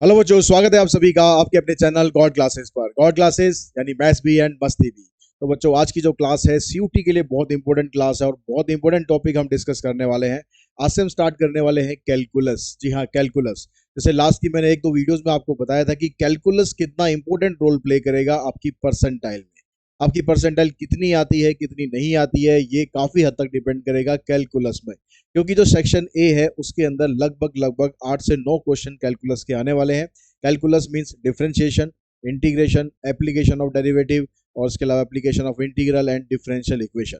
Hello बच्चों, स्वागत है आप सभी का आपके अपने चैनल गॉड क्लासेस पर। गॉड क्लासेस यानी मैथ्स भी एंड मस्ती भी। तो बच्चों, आज की जो क्लास है सीयूटी के लिए बहुत इंपॉर्टेंट क्लास है और बहुत इंपॉर्टेंट टॉपिक हम डिस्कस करने वाले हैं। आज से हम स्टार्ट करने वाले हैं कैलकुलस। जी हाँ, कैलकुलस। जैसे लास्ट की मैंने एक दो वीडियोस में आपको बताया था कि कैलकुलस कितना इंपॉर्टेंट रोल प्ले करेगा आपकी परसेंटाइल में। आपकी परसेंटाइल कितनी आती है कितनी नहीं आती है, ये काफी हद तक डिपेंड करेगा कैलकुलस में। क्योंकि जो सेक्शन ए है उसके अंदर लगभग लगभग 8 से 9 क्वेश्चन कैलकुलस के आने वाले हैं। Calculus means differentiation, integration, application of derivative और उसके अलावा application of integral and differential equation.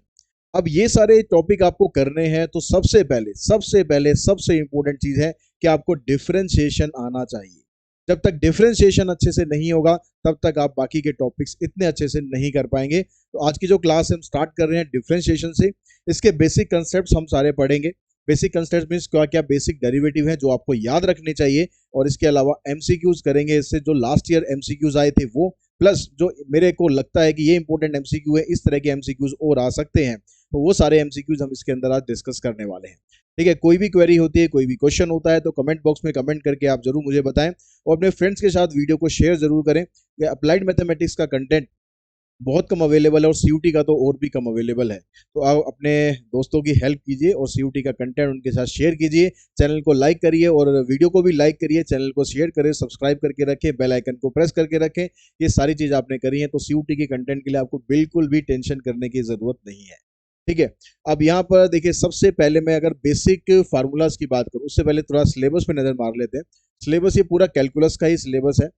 अब ये सारे टॉपिक आपको करने हैं तो सबसे पहले सबसे इंपॉर्टेंट चीज है कि आपको डिफरेंशिएशन आना चाहिए। जब तक डिफरेंशिएशन अच्छे से नहीं होगा तब तक आप बाकी के टॉपिक्स इतने अच्छे से नहीं कर पाएंगे। तो आज की जो क्लास हम स्टार्ट कर रहे हैं डिफरेंशिएशन से। इसके बेसिक कंसेप्ट हम सारे पढ़ेंगे। बेसिक कंसेप्ट मीन्स क्या क्या बेसिक डेरिवेटिव है जो आपको याद रखने चाहिए, और इसके अलावा एमसीक्यूज करेंगे। इससे जो लास्ट ईयर एमसीक्यूज आए थे वो, प्लस जो मेरे को लगता है कि ये इंपॉर्टेंट एमसीक्यू है, इस तरह के एमसीक्यूज और आ सकते हैं, तो वो सारे एमसीक्यूज हम इसके अंदर आज डिस्कस करने वाले हैं। ठीक है, कोई भी क्वेरी होती है, कोई भी क्वेश्चन होता है तो कमेंट बॉक्स में कमेंट करके आप जरूर मुझे बताएं, और अपने फ्रेंड्स के साथ वीडियो को शेयर जरूर करें। अप्लाइड मैथमेटिक्स का कंटेंट बहुत कम अवेलेबल है और सीयूटी का तो और भी कम अवेलेबल है। तो आप अपने दोस्तों की हेल्प कीजिए और सीयूटी का कंटेंट उनके साथ शेयर कीजिए। चैनल को लाइक करिए और वीडियो को भी लाइक करिए, चैनल को शेयर करें, सब्सक्राइब करके रखें, बेल आइकन को प्रेस करके रखें। ये सारी चीज आपने करी है तो सीयूटी के कंटेंट के लिए आपको बिल्कुल भी टेंशन करने की जरूरत नहीं है। ठीक है, अब यहाँ पर देखिए, सबसे पहले मैं अगर बेसिक फार्मूलाज की बात करूँ उससे पहले थोड़ा सिलेबस पे नजर मार लेते हैं। सिलेबस ये पूरा कैलकुलस का ही सिलेबस है।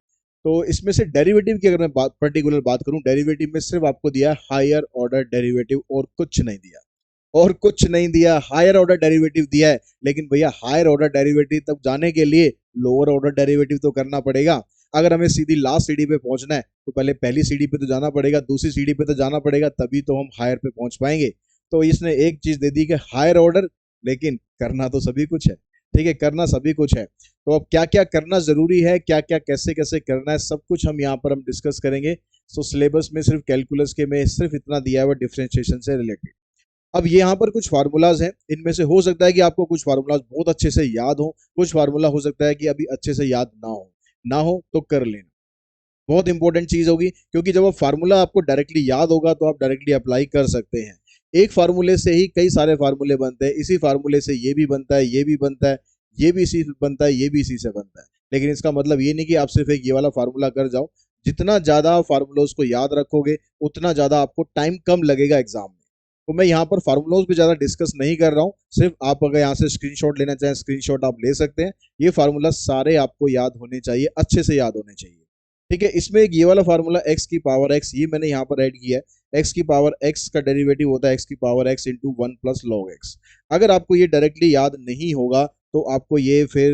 तो इसमें से डेरिवेटिव की अगर मैं पर्टिकुलर बात करूं, डेरिवेटिव में सिर्फ आपको दिया हायर ऑर्डर डेरिवेटिव और कुछ नहीं दिया। और कुछ नहीं दिया, हायर ऑर्डर डेरिवेटिव दिया है। लेकिन भैया, हायर ऑर्डर डेरिवेटिव तक जाने के लिए लोअर ऑर्डर डेरिवेटिव तो करना पड़ेगा। अगर हमें सीधी लास्ट सीढ़ी पे पहुंचना है तो पहले पहली सीढ़ी पे तो जाना पड़ेगा, दूसरी सीढ़ी पे तो जाना पड़ेगा, तभी तो हम हायर पे पहुंच पाएंगे। तो इसने एक चीज दे दी कि हायर ऑर्डर, लेकिन करना तो सभी कुछ है। ठीक है, करना सभी कुछ है। तो अब क्या क्या करना जरूरी है, क्या क्या कैसे कैसे करना है, सब कुछ हम यहाँ पर हम डिस्कस करेंगे। सो सिलेबस में सिर्फ कैलकुलस के में सिर्फ इतना दिया हुआ डिफरेंशिएशन से रिलेटेड। अब ये यहाँ पर कुछ फार्मूलाज हैं, इनमें से हो सकता है कि आपको कुछ फार्मूलाज बहुत अच्छे से याद हो, कुछ फार्मूला हो सकता है कि अभी अच्छे से याद ना हो तो कर लेना। बहुत इंपॉर्टेंट चीज होगी, क्योंकि जब वो फार्मूला आपको डायरेक्टली याद होगा तो आप डायरेक्टली अप्लाई कर सकते हैं। एक फार्मूले से ही कई सारे फार्मूले बनते हैं, इसी फार्मूले से ये भी बनता है, ये भी बनता है, ये भी इसी से बनता है, ये भी इसी से बनता है। लेकिन इसका मतलब ये नहीं कि आप सिर्फ एक ये वाला फार्मूला कर जाओ। जितना ज्यादा फार्मूलोज को याद रखोगे उतना ज्यादा आपको टाइम कम लगेगा एग्जाम में। तो मैं यहाँ पर फार्मूलोज भी ज्यादा डिस्कस नहीं कर रहा हूँ, सिर्फ आप अगर यहाँ से स्क्रीनशॉट लेना चाहें स्क्रीनशॉट आप ले सकते हैं। ये फार्मूला सारे आपको याद होने चाहिए, अच्छे से याद होने चाहिए। ठीक है, इसमें एक ये वाला फार्मूला एक्स की पावर एक्स, ये मैंने यहाँ पर ऐड किया है। एक्स की पावर एक्स का डेरिवेटिव होता है एक्स की power x into 1 + log x। अगर आपको ये डायरेक्टली याद नहीं होगा तो आपको ये फिर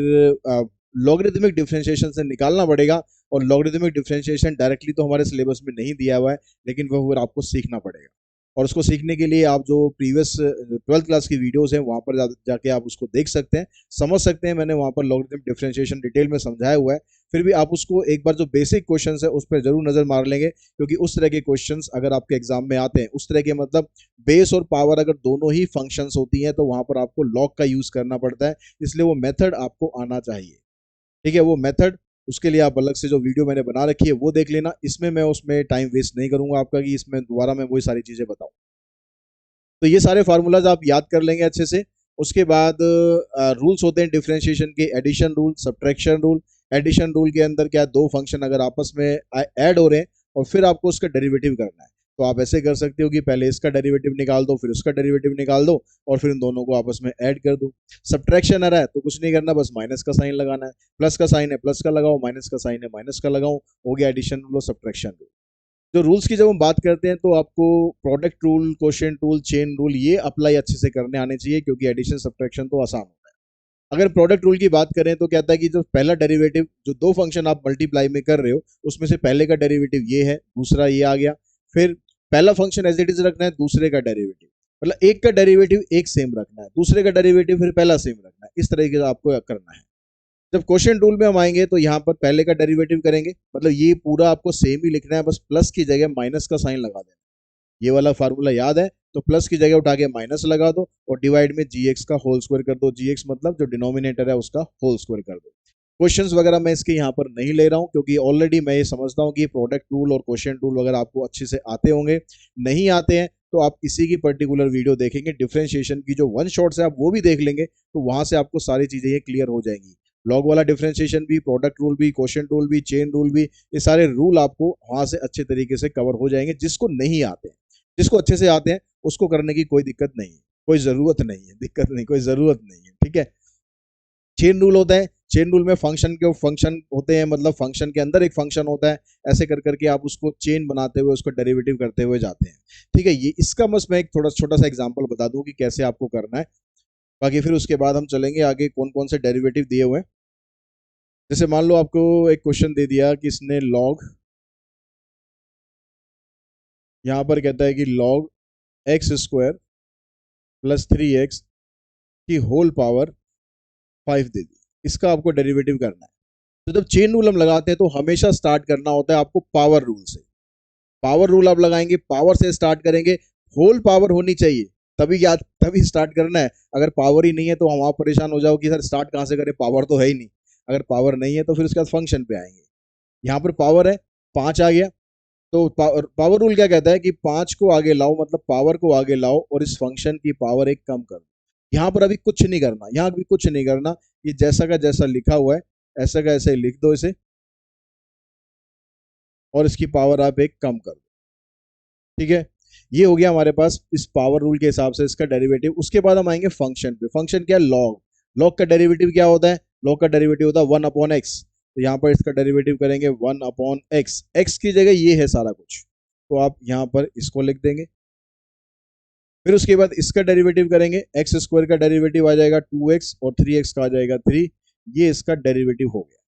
लॉगरिथमिक डिफरेंशिएशन से निकालना पड़ेगा। और लॉगरिथमिक डिफरेंशिएशन डायरेक्टली तो हमारे सिलेबस में नहीं दिया हुआ है, लेकिन वह फिर आपको सीखना पड़ेगा। और उसको सीखने के लिए आप जो प्रीवियस 12th क्लास की वीडियोस हैं वहां पर जाके आप उसको देख सकते हैं, समझ सकते हैं। मैंने वहां पर लॉगरिथमिक डिफरेंशिएशन डिटेल में समझाया हुआ है। फिर भी आप उसको एक बार जो बेसिक क्वेश्चंस है उस पर जरूर नजर मार लेंगे, क्योंकि उस तरह के क्वेश्चंस अगर आपके एग्जाम में आते हैं, उस तरह के मतलब बेस और पावर अगर दोनों ही फंक्शंस होती हैं तो वहां पर आपको लॉग का यूज करना पड़ता है। इसलिए वो मेथड आपको आना चाहिए। ठीक है, वो मेथड, उसके लिए आप अलग से जो वीडियो मैंने बना रखी है वो देख लेना। इसमें मैं उसमें टाइम वेस्ट नहीं करूंगा आपका कि इसमें दोबारा मैं वही सारी चीजें बताऊं। तो ये सारे फार्मूलाज आप याद कर लेंगे अच्छे से। उसके बाद रूल्स होते हैं डिफरेंशिएशन के, addition rule, subtraction rule. Addition rule के अंदर क्या, दो फंक्शन अगर आपस में ऐड हो रहे हैं और फिर आपको उसका डेरिवेटिव करना है, तो आप ऐसे कर सकते हो कि पहले इसका डेरिवेटिव निकाल दो, फिर उसका डेरिवेटिव निकाल दो, और फिर इन दोनों को आपस में ऐड कर दो। सब्ट्रैक्शन आ रहा है तो कुछ नहीं करना, बस माइनस का साइन लगाना है। प्लस का साइन है प्लस का लगाओ, माइनस का साइन है माइनस का लगाओ। हो गया एडिशन रूल और सब्ट्रैक्शन रूल। जो रूल्स की जब हम बात करते हैं तो आपको product rule, quotient rule, chain rule ये अप्लाई अच्छे से करने आने चाहिए, क्योंकि एडिशन सब्ट्रैक्शन तो आसान होता है। अगर प्रोडक्ट रूल की बात करें तो कहता है कि जो पहला डेरिवेटिव, जो दो फंक्शन आप मल्टीप्लाई में कर रहे हो उसमें से पहले का डेरिवेटिव ये है, दूसरा ये आ गया, फिर पहला फंक्शन एज इट इज रखना है, दूसरे का डेरिवेटिव मतलब एक का डेरिवेटिव एक सेम रखना है, दूसरे का डेरिवेटिव फिर पहला सेम रखना है। इस तरीके से आपको करना है। जब क्वेश्चन टूल में हम आएंगे तो यहाँ पर पहले का डेरिवेटिव करेंगे, मतलब ये पूरा आपको सेम ही लिखना है, बस प्लस की जगह माइनस का साइन लगा देना। ये वाला फार्मूला याद है तो प्लस की जगह उठा के माइनस लगा दो और डिवाइड में जी एक्स का होल स्क्वायर कर दो। जी एक्स मतलब जो डिनोमिनेटर है उसका होल स्क्वायर कर दो। क्वेश्चंस वगैरह मैं इसके यहाँ पर नहीं ले रहा हूँ, क्योंकि ऑलरेडी मैं ये समझता हूँ कि प्रोडक्ट रूल और क्वेश्चन रूल वगैरह आपको अच्छे से आते होंगे। नहीं आते हैं तो आप इसी की पर्टिकुलर वीडियो देखेंगे, डिफरेंशिएशन की जो वन शॉट से आप वो भी देख लेंगे, तो वहां से आपको सारी चीजें ये क्लियर हो जाएंगी। लॉग वाला डिफरेंशिएशन भी, प्रोडक्ट रूल भी, क्वेश्चन रूल भी, चेन रूल भी, ये सारे रूल आपको वहां से अच्छे तरीके से कवर हो जाएंगे। जिसको नहीं आते हैं, जिसको अच्छे से आते हैं, उसको करने की कोई दिक्कत नहीं है, कोई जरूरत नहीं है, दिक्कत नहीं, कोई जरूरत नहीं है, ठीक है। चेन रूल होता है, चेन रूल में फंक्शन होते हैं, मतलब फंक्शन के अंदर एक फंक्शन होता है, ऐसे कर करके आप उसको चेन बनाते हुए उसको डेरिवेटिव करते हुए जाते हैं, ठीक है। ये इसका बस मैं एक थोड़ा छोटा सा एग्जांपल बता दूं कि कैसे आपको करना है। बाकी फिर उसके बाद हम चलेंगे आगे कौन कौन से डेरिवेटिव दिए हुए हैं। जैसे मान लो आपको एक क्वेश्चन दे दिया कि इसने लॉग, यहाँ पर कहता है कि log x square plus 3x की होल पावर 5 दे दी, इसका आपको डेरिवेटिव करना है। तो जब चेन रूल हम लगाते हैं तो हमेशा स्टार्ट करना होता है आपको पावर रूल से। पावर रूल आप लगाएंगे, पावर से स्टार्ट करेंगे, होल पावर होनी चाहिए, तभी याद, तभी स्टार्ट करना है। अगर पावर ही नहीं है तो हम वहां परेशान हो जाओ कि सर स्टार्ट कहां से करें, पावर तो है ही नहीं। अगर पावर नहीं है तो फिर उसके बाद फंक्शन पे आएंगे। यहाँ पर पावर है, 5 आ गया, तो पावर रूल क्या कहता है कि 5 को आगे लाओ, मतलब पावर को आगे लाओ और इस फंक्शन की पावर एक कम करो। यहाँ पर अभी कुछ नहीं करना, यहाँ भी कुछ नहीं करना, ये जैसा का जैसा लिखा हुआ है ऐसा का ऐसे लिख दो इसे, और इसकी पावर आप एक कम कर दो, ठीक है। ये हो गया हमारे पास इस पावर रूल के हिसाब से इसका डेरिवेटिव। उसके बाद हम आएंगे फंक्शन पे। फंक्शन क्या है, लॉग। लॉग का डेरिवेटिव क्या होता है, लॉग का डेरिवेटिव होता है 1/x। तो यहाँ पर इसका डेरिवेटिव करेंगे 1/x, x की जगह ये है सारा कुछ, तो आप यहाँ पर इसको लिख देंगे। फिर उसके बाद इसका डेरिवेटिव करेंगे, एक्स स्क्वायर का डेरिवेटिव आ जाएगा 2x और 3x का आ जाएगा 3, ये इसका डेरिवेटिव हो गया।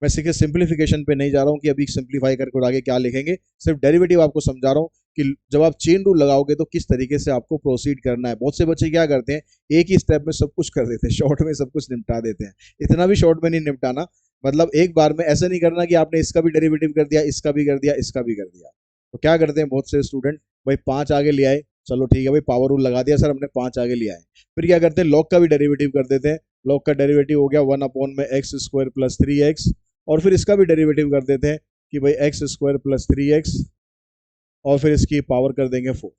मैं सीधे सिंप्लीफिकेशन पे नहीं जा रहा हूँ कि अभी सिंप्लीफाई करके और आगे क्या लिखेंगे, सिर्फ डेरिवेटिव आपको समझा रहा हूँ कि जब आप चेन रूल लगाओगे तो किस तरीके से आपको प्रोसीड करना है। बहुत से बच्चे क्या करते हैं, एक ही स्टेप में सब कुछ कर देते हैं, शॉर्ट में सब कुछ निपटा देते हैं। इतना भी शॉर्ट में नहीं निपटाना, मतलब एक बार में ऐसा नहीं करना कि आपने इसका भी डेरिवेटिव कर दिया, इसका भी कर दिया, इसका भी कर दिया। तो क्या करते हैं बहुत से स्टूडेंट, भाई 5 आगे ले आए, चलो ठीक है भाई पावर रूल लगा दिया सर हमने, 5 आगे ले आए, फिर क्या करते हैं लॉग का भी डेरिवेटिव कर देते हैं। लॉग का डेरिवेटिव हो गया 1/x² प्लस 3x, और फिर इसका भी डेरिवेटिव कर देते हैं कि भाई x² प्लस 3x, और फिर इसकी पावर कर देंगे 4।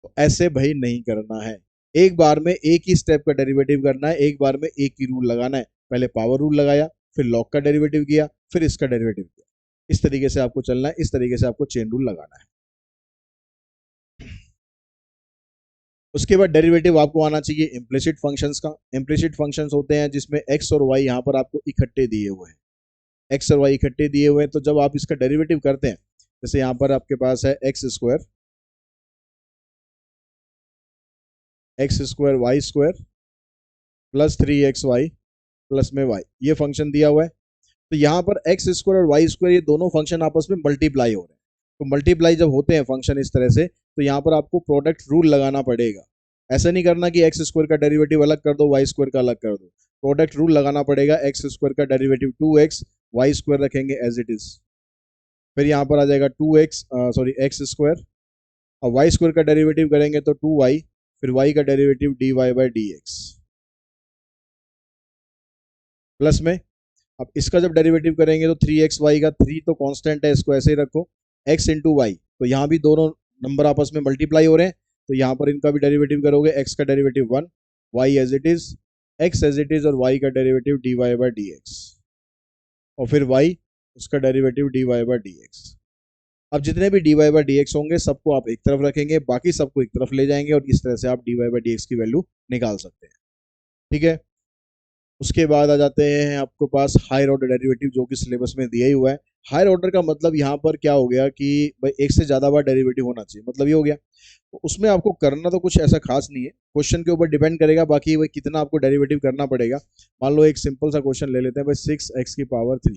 तो ऐसे भाई नहीं करना है, एक बार में एक ही स्टेप का डेरिवेटिव करना है, एक बार में एक ही रूल लगाना है। पहले पावर रूल लगाया, फिर लॉग का डेरिवेटिव किया, फिर इसका डेरिवेटिव किया। इस तरीके से आपको चलना है, इस तरीके से आपको चेन रूल लगाना है। उसके बाद डेरिवेटिव आपको आना चाहिए इम्प्लिसिट फंक्शंस का। इम्प्लिसिट फंक्शंस होते हैं जिसमें एक्स और वाई यहाँ पर आपको इकट्ठे दिए हुए हैं, एक्स और वाई इकट्ठे दिए हुए हैं। तो जब आप इसका डेरिवेटिव करते हैं, जैसे यहाँ पर आपके पास है x² y² plus 3xy plus में y, ये फंक्शन दिया हुआ है। तो यहाँ पर x² और y² ये दोनों फंक्शन आपस में मल्टीप्लाई हो रहे हैं। तो मल्टीप्लाई जब होते हैं फंक्शन इस तरह से, तो यहाँ पर आपको प्रोडक्ट रूल लगाना पड़ेगा। ऐसा नहीं करना कि x² का डेरिवेटिव अलग कर दो, y² का अलग कर दो, प्रोडक्ट रूल लगाना पड़ेगा। x² का डेरिवेटिव 2x, y² रखेंगे एज इट इज, फिर यहाँ पर आ जाएगा 2x, और y² का डेरिवेटिव करेंगे तो 2y, फिर y का डेरिवेटिव dy/dx प्लस में। अब इसका जब डेरिवेटिव करेंगे तो 3xy का, 3 तो कांस्टेंट है, इसको ऐसे ही रखो, x इंटू वाई, तो यहाँ भी दोनों नंबर आपस में मल्टीप्लाई हो रहे हैं, तो यहाँ पर इनका भी डेरिवेटिव करोगे, x का derivative 1, y as it is, x as it is, और y का डेरिवेटिव dy/dx, और फिर y उसका डेरिवेटिव dy/dx। अब जितने भी dy/dx होंगे सबको आप एक तरफ रखेंगे, बाकी सबको एक तरफ ले जाएंगे, और इस तरह से आप dy/dx की वैल्यू निकाल सकते हैं, ठीक है। उसके बाद आ जाते हैं आपके पास हायर ऑर्डर डेरिवेटिव, जो कि सिलेबस में दिया ही हुआ है। हायर ऑर्डर का मतलब यहाँ पर क्या हो गया कि भाई एक से ज्यादा बार डेरिवेटिव होना चाहिए, मतलब ये हो गया। तो उसमें आपको करना तो कुछ ऐसा खास नहीं है, क्वेश्चन के ऊपर डिपेंड करेगा, बाकी भाई कितना आपको डेरिवेटिव करना पड़ेगा। मान लो एक सिंपल सा क्वेश्चन ले लेते हैं भाई 6x⁻3,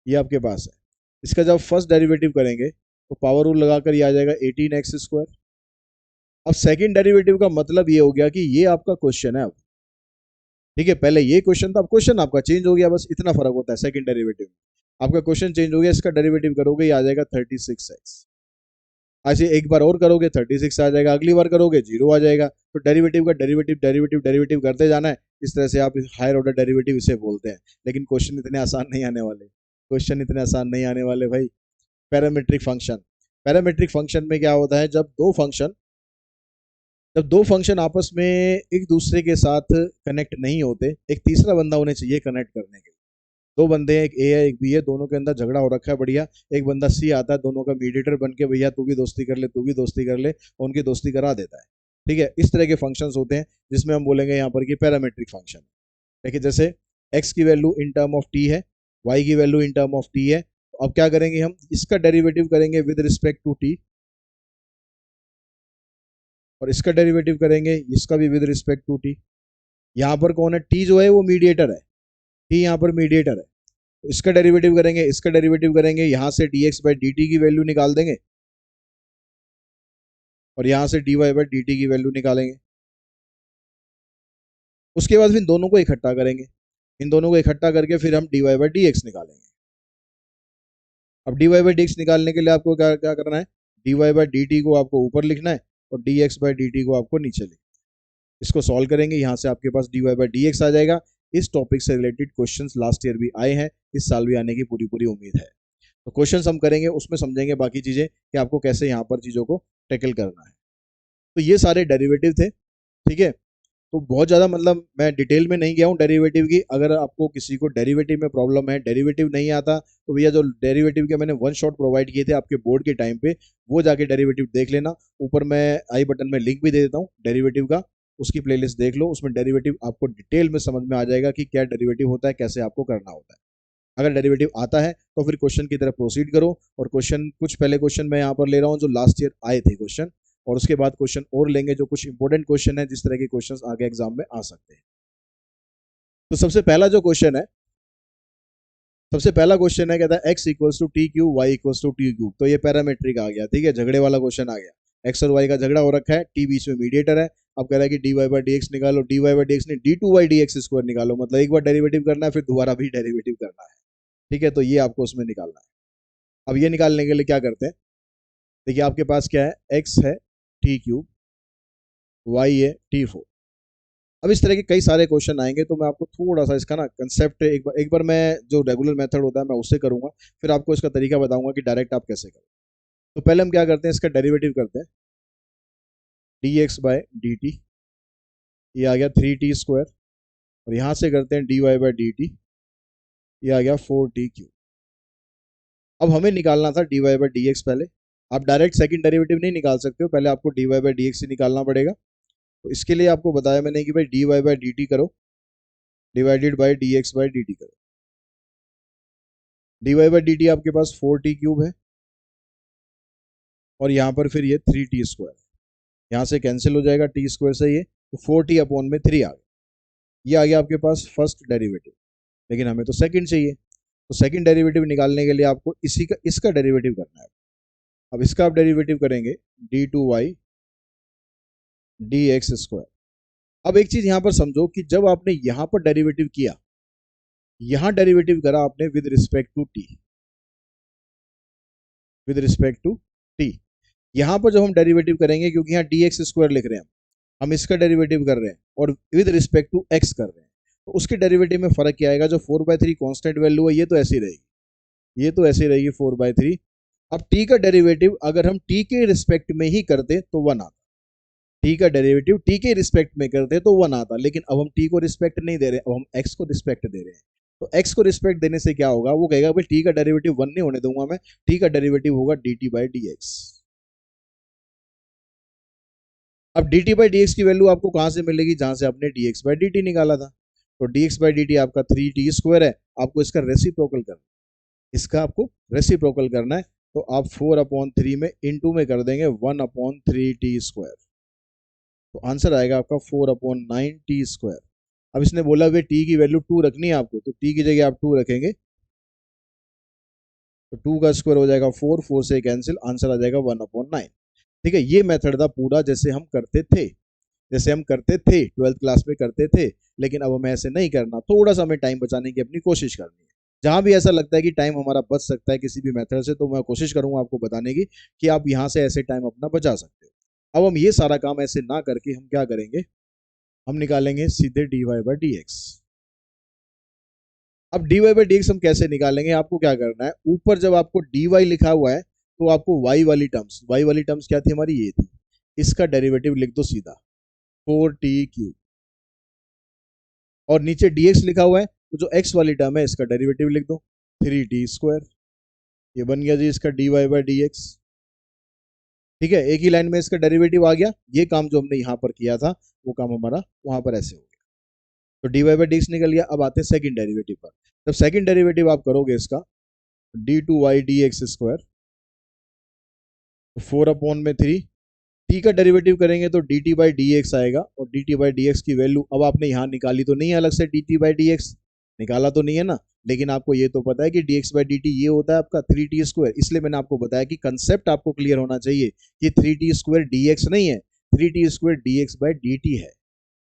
ये आपके पास है। इसका जब फर्स्ट डेरिवेटिव करेंगे तो पावर रूल लगाकर ये आ जाएगा 18x²। अब सेकेंड डेरिवेटिव का मतलब ये हो गया कि ये आपका क्वेश्चन है अब, ठीक है। पहले ये क्वेश्चन था, अब क्वेश्चन आपका चेंज हो गया, बस इतना फर्क होता है। सेकंड डेरिवेटिव आपका क्वेश्चन चेंज हो गया, इसका डेरिवेटिव करोगे ये आ जाएगा 36x। ऐसे एक बार और करोगे 36 आ जाएगा, अगली बार करोगे 0 आ जाएगा। तो डेरिवेटिव का डेरिवेटिव डेरिवेटिव डेरिवेटिव करते जाना है। इस तरह से आप हायर ऑर्डर डेरिवेटिव इसे बोलते हैं। लेकिन क्वेश्चन इतने आसान नहीं आने वाले, क्वेश्चन इतने आसान नहीं आने वाले भाई। पैरामेट्रिक फंक्शन, पैरामेट्रिक फंक्शन में क्या होता है, जब दो फंक्शन आपस में एक दूसरे के साथ कनेक्ट नहीं होते, एक तीसरा बंदा होने चाहिए कनेक्ट करने के लिए। दो बंदे हैं, एक ए है एक बी है, दोनों के अंदर झगड़ा हो रखा है बढ़िया, एक बंदा सी आता है दोनों का मीडिएटर बन के, भैया तू भी दोस्ती कर ले, तू भी दोस्ती कर ले, और उनकी दोस्ती करा देता है। ठीक है, इस तरह के फंक्शंस होते हैं जिसमें हम बोलेंगे यहाँ पर कि पैरामेट्रिक फंक्शन। देखिए जैसे एक्स की value in term of T है, वाई की value in term of T है, तो अब क्या करेंगे, हम इसका डेरिवेटिव करेंगे विद रिस्पेक्ट टू टी, और इसका डेरिवेटिव करेंगे इसका भी विद रिस्पेक्ट टू टी। यहाँ पर कौन है, टी जो है वो मीडिएटर है, टी यहाँ पर मीडिएटर है। तो इसका डेरिवेटिव करेंगे, इसका डेरिवेटिव करेंगे, यहाँ से dx बाई डी की वैल्यू निकाल देंगे, और यहाँ से dy बाई डी की वैल्यू निकालेंगे। उसके बाद फिर दोनों को इकट्ठा करेंगे, इन दोनों को इकट्ठा करके फिर हम dy बाई डी निकालेंगे। अब dy बाई डी निकालने के लिए आपको क्या क्या करना है, dy बाई डी को आपको ऊपर लिखना है, और dx बाई डी को आपको नीचे लिखना है। इसको सॉल्व करेंगे, यहाँ से आपके पास dy बाई डी आ जाएगा। इस टॉपिक से रिलेटेड क्वेश्चंस लास्ट ईयर भी आए हैं, इस साल भी आने की पूरी पूरी उम्मीद है। तो क्वेश्चंस हम करेंगे, उसमें समझेंगे बाकी चीजें कि आपको कैसे यहाँ पर चीजों को टैकल करना है। तो ये सारे डेरिवेटिव थे। ठीक है, तो बहुत ज़्यादा मतलब मैं डिटेल में नहीं गया हूँ डेरिवेटिव की। अगर आपको किसी को डेरिवेटिव में प्रॉब्लम है, डेरिवेटिव नहीं आता, तो भैया जो डेरिवेटिव के मैंने वन शॉट प्रोवाइड किए थे आपके बोर्ड के टाइम पे, वो जाके डेरिवेटिव देख लेना। ऊपर मैं आई बटन में लिंक भी दे देता हूँ डेरिवेटिव का, उसकी प्लेलिस्ट देख लो, उसमें डेरिवेटिव आपको डिटेल में समझ में आ जाएगा कि क्या डेरिवेटिव होता है, कैसे आपको करना होता है। अगर डेरिवेटिव आता है तो फिर क्वेश्चन की तरफ प्रोसीड करो। और क्वेश्चन कुछ पहले क्वेश्चन मैं यहाँ पर ले रहा हूँ जो लास्ट ईयर आए थे क्वेश्चन, और उसके बाद क्वेश्चन और लेंगे जो कुछ इंपॉर्टेंट क्वेश्चन है, जिस तरह के क्वेश्चंस आगे एग्जाम में आ सकते हैं। तो सबसे पहला जो क्वेश्चन है, सबसे पहला क्वेश्चन है, कहता है x equals to t cube y equals to t cube. तो ये पैरामेट्रिक आ गया, ठीक है, झगड़े वाला क्वेश्चन आ गया। एक्स और वाई का झगड़ा हो रखा है, टी बीच में मीडिएटर है। अब कह रहा है कि D Y by D X निकालो, D Y by D X नहीं, D two Y D x square निकालो। मतलब एक बार डेरिवेटिव करना है, फिर दोबारा भी डेरिवेटिव करना है। ठीक है, तो ये आपको उसमें निकालना है। अब ये निकालने के लिए क्या करते हैं, देखिए आपके पास क्या है, एक्स है टी क्यूब, वाई है टी फोर। अब इस तरह के कई सारे क्वेश्चन आएंगे, तो मैं आपको थोड़ा सा इसका ना कंसेप्ट एक बार मैं जो रेगुलर मेथड होता है मैं उससे करूंगा, फिर आपको इसका तरीका बताऊंगा कि डायरेक्ट आप कैसे करें। तो पहले हम क्या करते हैं, इसका डेरिवेटिव करते हैं, d x by d t, ये आ गया 3t स्क्वायर, और यहाँ से करते हैं d Y by D t, ये आ गया 4t क्यूब। अब हमें निकालना था d Y by D x पहले। आप डायरेक्ट सेकंड डेरिवेटिव नहीं निकाल सकते हो, पहले आपको D Y by D X ही निकालना पड़ेगा। तो इसके लिए आपको बताया मैंने कि भाई D Y by D T करो divided by D X by D T करो। D Y by D T आपके पास 4t क्यूब है, और यहाँ पर फिर ये 3t स्क्वायर, यहाँ से कैंसिल हो जाएगा टी स्क्वायर से ये, तो 4t अपॉन में 3 आ गया। ये आ गया आपके पास फर्स्ट डेरिवेटिव, लेकिन हमें तो सेकंड चाहिए। तो सेकंड डेरिवेटिव निकालने के लिए आपको इसका डेरिवेटिव करना है। अब इसका आप डेरिवेटिव करेंगे d two Y D x square. अब एक चीज यहां पर समझो कि जब आपने यहां पर डेरिवेटिव किया, यहां डेरिवेटिव करा आपने with respect to t, with respect to t. यहां पर जब हम डेरिवेटिव करेंगे, क्योंकि यहाँ डी एक्स स्क्वायर लिख रहे हैं, हम इसका डेरिवेटिव कर रहे हैं और विद रिस्पेक्ट टू एक्स कर रहे हैं, तो उसके डेरिवेटिव में फर्क क्या आएगा, जो 4/3 कांस्टेंट वैल्यू है ये तो ऐसी रहेगी, ये तो ऐसी रहेगी 4/3। अब टी का डेरिवेटिव अगर हम टी के रिस्पेक्ट में ही करते तो 1 आता, टी का डेरिवेटिव टी के रिस्पेक्ट में करते तो 1 आता, लेकिन अब हम टी को रिस्पेक्ट नहीं दे रहे, अब हम एक्स को रिस्पेक्ट दे रहे हैं। तो एक्स को रिस्पेक्ट देने से क्या होगा, वो कहेगा भाई टी का डेरिवेटिव 1 नहीं होने दूंगा मैं, टी का डेरिवेटिव होगा D T by D x. अब D T by D x की वैल्यू आपको कहां से मिलेगी, जहां से आपने D X by D T निकाला था। तो D X by D T आपका 3t स्क्वायर है, आपको इसका रेसिप्रोकल करना है, इसका आपको रेसिप्रोकल करना है। तो आप 4/3 में इंटू में कर देंगे 1/3t स्क्वायर, तो आंसर आएगा आपका 4/9t स्क्वायर। अब इसने बोला वे टी की वैल्यू 2 रखनी है आपको, तो टी की जगह आप 2 रखेंगे, तो 2 का स्क्वायर हो जाएगा 4, 4 से कैंसिल, आंसर आ जाएगा 1/9। ठीक है, ये मेथड था पूरा जैसे हम करते थे, जैसे हम करते थे 12th क्लास में करते थे। लेकिन अब हमें ऐसे नहीं करना, थोड़ा सा हमें टाइम बचाने की अपनी कोशिश करनी है। जहां भी ऐसा लगता है कि टाइम हमारा बच सकता है किसी भी मेथड से, तो मैं कोशिश करूंगा आपको बताने की कि आप यहाँ से ऐसे टाइम अपना बचा सकते हो। अब हम ये सारा काम ऐसे ना करके हम क्या करेंगे, हम निकालेंगे सीधे D Y by D x. अब D Y by D X हम कैसे निकालेंगे, आपको क्या करना है, ऊपर जब आपको डी वाई लिखा हुआ है तो आपको वाई वाली टर्म्स क्या थी हमारी, ये थी, इसका डेरिवेटिव लिख दो सीधा 4t क्यूब, और नीचे dx लिखा हुआ है तो जो x वाली टर्म है इसका डेरिवेटिव लिख दो 3t स्क्वायर। ये बन गया जी इसका d Y by D x. ठीक है, एक ही लाइन में इसका डेरिवेटिव आ गया। ये काम जो हमने यहाँ पर किया था वो काम हमारा वहां पर ऐसे हो गया। तो d Y by D x निकल गया। अब आते हैं सेकंड डेरिवेटिव पर। जब सेकंड डेरिवेटिव आप करोगे इसका d2y dx स्क्वायर, 4/3, t का डेरिवेटिव करेंगे तो dt बाई डी एक्स आएगा, और dt बाई डी एक्स की वैल्यू अब आपने यहाँ निकाली तो नहीं है अलग से, dt बाई डी एक्स निकाला तो नहीं है ना, लेकिन आपको ये तो पता है कि dx बाई dt ये होता है आपका 3t स्क्वायर। इसलिए मैंने आपको बताया कि कंसेप्ट आपको क्लियर होना चाहिए कि 3t स्क्वायर dx नहीं है, 3t square dx by dt है।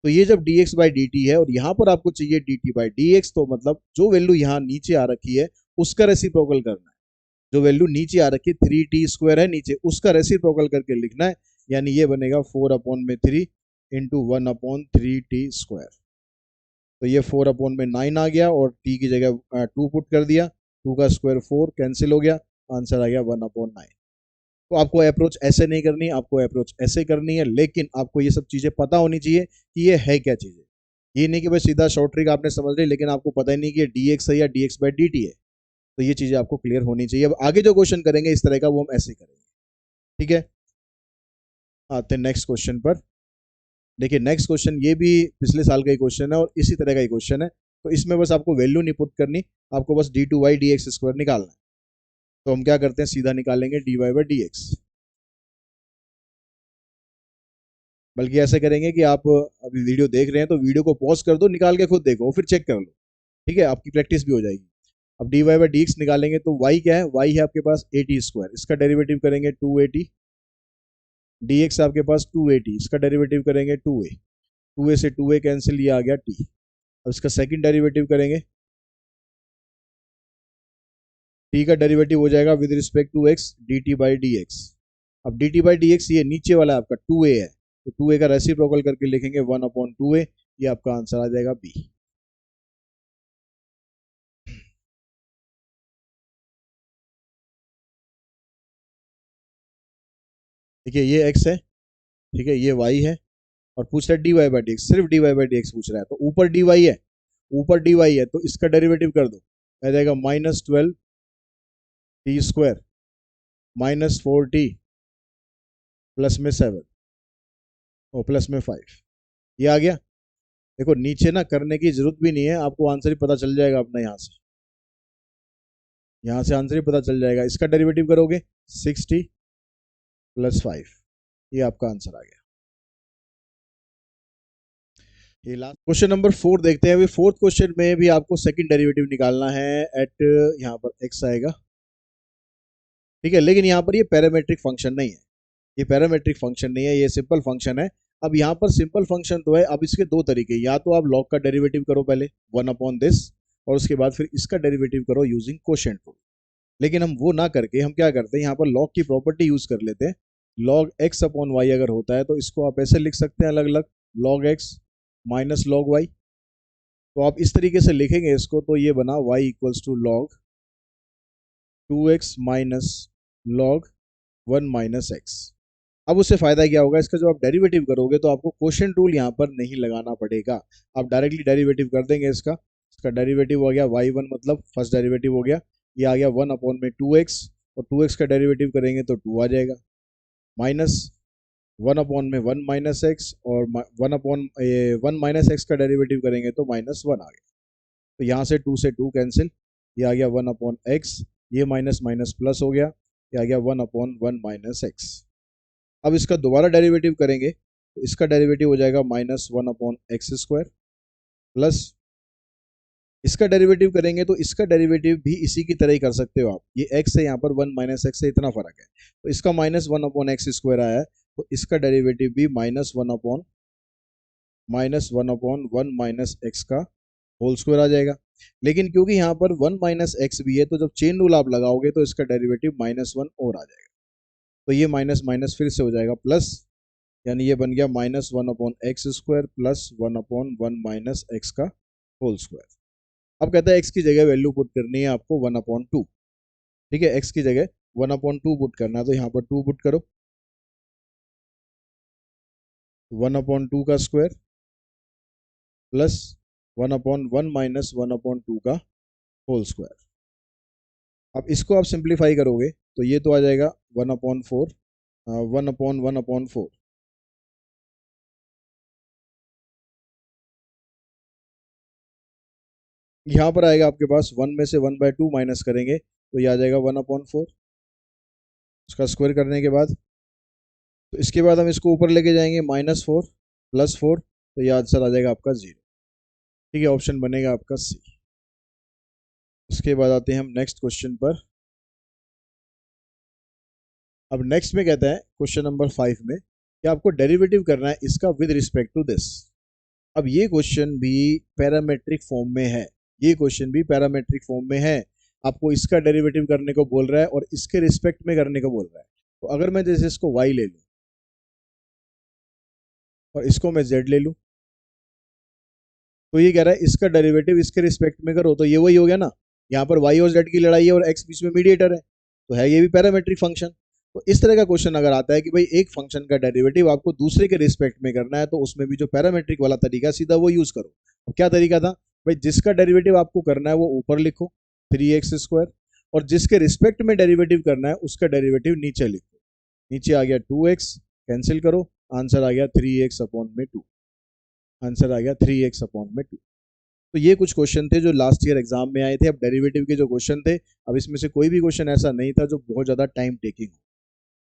तो ये जब dx बाई dt है और यहाँ पर आपको चाहिए dt बाई dx, तो मतलब जो वैल्यू यहाँ नीचे आ रखी है उसका रेसिप्रोकल करना है। जो वैल्यू नीचे आ रखी है 3t स्क्वायर है नीचे, उसका रेसिप्रोकल करके लिखना है, यानी ये बनेगा 4/3 इंटू 1/3t स्क्वायर। तो ये 4/9 आ गया, और t की जगह 2 पुट कर दिया, 2 का स्क्वायर 4, कैंसिल हो गया, आंसर आ गया 1/9। तो आपको अप्रोच ऐसे नहीं करनी, आपको अप्रोच ऐसे करनी है, लेकिन आपको ये सब चीजें पता होनी चाहिए कि ये है क्या चीजें। ये नहीं कि भाई सीधा शॉर्ट ट्रिक आपने समझ ली लेकिन आपको पता ही नहीं कि डी एक्स है या D X by D T है। तो ये चीजें आपको क्लियर होनी चाहिए। अब आगे जो क्वेश्चन करेंगे इस तरह का वो हम ऐसे करेंगे। ठीक है, आते हैं नेक्स्ट क्वेश्चन पर। देखिए नेक्स्ट क्वेश्चन ये भी पिछले साल का ही क्वेश्चन है और इसी तरह का ही क्वेश्चन है। तो इसमें बस आपको वैल्यू नहीं पुट करनी, आपको बस d2y dx स्क्वायर निकालना है। तो हम क्या करते हैं, सीधा निकालेंगे dy बाई डी एक्स। बल्कि ऐसे करेंगे कि आप अभी वीडियो देख रहे हैं तो वीडियो को पॉज कर दो, निकाल के खुद देखो, फिर चेक कर लो। ठीक है, आपकी प्रैक्टिस भी हो जाएगी। अब dy बाई डी एक्स निकालेंगे तो y क्या है, y है आपके पास a t स्क्वायर, इसका डेरिवेटिव करेंगे 2at, dx आपके पास 2at, इसका डेरिवेटिव करेंगे 2a, 2a से 2a कैंसिल, ये आ गया t। अब इसका सेकंड डेरिवेटिव करेंगे, t का डेरिवेटिव हो जाएगा with respect to x dt by D x. अब dt बाई डी एक्स ये नीचे वाला आपका 2a है, तो 2a का रेसिप्रोकल करके लिखेंगे 1/2a, ये आपका आंसर आ जाएगा b। देखिए ये x है, ठीक है, ये y है, और पूछ रहा है dy बाई डी एक्स, सिर्फ dy बाई डी एक्स पूछ रहा है। तो ऊपर dy है, ऊपर dy है तो इसका डेरिवेटिव कर दो, आ जाएगा -12t स्क्वायर -4t प्लस में 7 और प्लस में 5, ये आ गया। देखो नीचे ना करने की जरूरत भी नहीं है, आपको आंसर ही पता चल जाएगा अपना, यहाँ से आंसर ही पता चल जाएगा। इसका डेरिवेटिव करोगे 6t प्लस 5, ये आपका आंसर आ गया। ये लास्ट क्वेश्चन नंबर 4 देखते हैं। अभी फोर्थ क्वेश्चन में भी आपको सेकंड डेरिवेटिव निकालना है एट, यहाँ पर x आएगा, ठीक है, लेकिन यहाँ पर ये पैरामेट्रिक फंक्शन नहीं है, ये पैरामेट्रिक फंक्शन नहीं है, ये सिंपल फंक्शन है। अब यहाँ पर सिंपल फंक्शन तो है, अब इसके दो तरीके, या तो आप लॉग का डेरिवेटिव करो पहले 1/this, और उसके बाद फिर इसका डेरिवेटिव करो यूजिंग कोशेंट रूल। लेकिन हम वो ना करके हम क्या करते हैं, यहाँ पर लॉग की प्रॉपर्टी यूज कर लेते हैं। लॉग x/y अगर होता है तो इसको आप ऐसे लिख सकते हैं अलग अलग, log x minus log y। तो आप इस तरीके से लिखेंगे इसको, तो ये बना y equals to log 2x minus log 1 minus x। अब उससे फायदा क्या होगा, इसका जो आप डेरिवेटिव करोगे तो आपको क्वोशिएंट रूल यहाँ पर नहीं लगाना पड़ेगा, आप डायरेक्टली डेरिवेटिव कर देंगे इसका। इसका डेरिवेटिव हो गया y1, मतलब फर्स्ट डेरिवेटिव हो गया, ये आ गया 1/2x, और 2x का डेरिवेटिव करेंगे तो 2 आ जाएगा, माइनस 1/1 माइनस एक्स, और 1 माइनस एक्स का डेरिवेटिव करेंगे तो -1 आ गया। तो यहाँ से 2 से 2 कैंसिल, ये आ गया 1/x, ये माइनस माइनस प्लस हो गया, ये आ गया 1/1 माइनस एक्स। अब इसका दोबारा डेरिवेटिव करेंगे तो इसका डेरिवेटिव हो जाएगा -1/x स्क्वायर, प्लस इसका डेरिवेटिव करेंगे तो इसका डेरिवेटिव भी इसी की तरह ही कर सकते हो आप, ये x है यहाँ पर 1 माइनस एक्स से इतना फर्क है, तो इसका -1/x स्क्वायर आया है, तो इसका डेरिवेटिव भी -1/1 माइनस एक्स का होल स्क्वायर आ जाएगा। लेकिन क्योंकि यहाँ पर 1 - भी है, तो जब चेन रूल आप लगाओगे तो इसका डेरिवेटिव -1 और आ जाएगा। तो ये माइनस माइनस फिर से हो जाएगा प्लस, यानी ये बन गया -1/x² प्लस 1/1 - x का होल स्क्वायर। अब कहता है x की जगह वैल्यू पुट करनी है आपको 1/2। ठीक है, x की जगह 1/2 पुट करना है, तो यहाँ पर 2 पुट करो। 1/2 का स्क्वायर प्लस 1/1 - 1/2 का होल स्क्वायर। अब इसको आप सिंप्लीफाई करोगे तो ये तो आ जाएगा 1/4, 1/1/4। यहाँ पर आएगा आपके पास 1 में से 1/2 माइनस करेंगे तो ये आ जाएगा 1/4। उसका स्क्वायर करने के बाद, तो इसके बाद हम इसको ऊपर लेके जाएंगे -4 +4, तो ये आंसर आ जाएगा आपका 0। ठीक है, ऑप्शन बनेगा आपका सी। उसके बाद आते हैं हम नेक्स्ट क्वेश्चन पर। अब नेक्स्ट में कहता है क्वेश्चन नंबर 5 में कि आपको डेरिवेटिव करना है इसका विद रिस्पेक्ट टू दिस। अब ये क्वेश्चन भी पैरामेट्रिक फॉर्म में है, ये क्वेश्चन भी पैरामेट्रिक फॉर्म में है। आपको इसका डेरिवेटिव करने को बोल रहा है और इसके रिस्पेक्ट में करने को बोल रहा है। तो अगर मैं जैसे इसको y ले लूं और इसको मैं z ले लूं, तो ये कह रहा है इसका डेरिवेटिव इसके रिस्पेक्ट में करो, तो ये वही हो गया ना। यहाँ पर y और z की लड़ाई है और x बीच में मीडिएटर है, तो है ये भी पैरामेट्रिक फंक्शन। तो इस तरह का क्वेश्चन अगर आता है कि भाई एक फंक्शन का डेरिवेटिव आपको दूसरे के रिस्पेक्ट में करना है, तो उसमें भी जो पैरामेट्रिक वाला तरीका सीधा वो यूज करो। तो क्या तरीका था भाई, जिसका डेरिवेटिव आपको करना है वो ऊपर लिखो 3x², और जिसके रिस्पेक्ट में डेरिवेटिव करना है उसका डेरिवेटिव नीचे लिखो। नीचे आ गया 2x, कैंसिल करो, आंसर आ गया 3x/2। आंसर आ गया 3x/2। तो ये कुछ क्वेश्चन थे जो लास्ट ईयर एग्जाम में आए थे। अब डेरिवेटिव के जो क्वेश्चन थे, अब इसमें से कोई भी क्वेश्चन ऐसा नहीं था जो बहुत ज्यादा टाइम टेकिंग हो,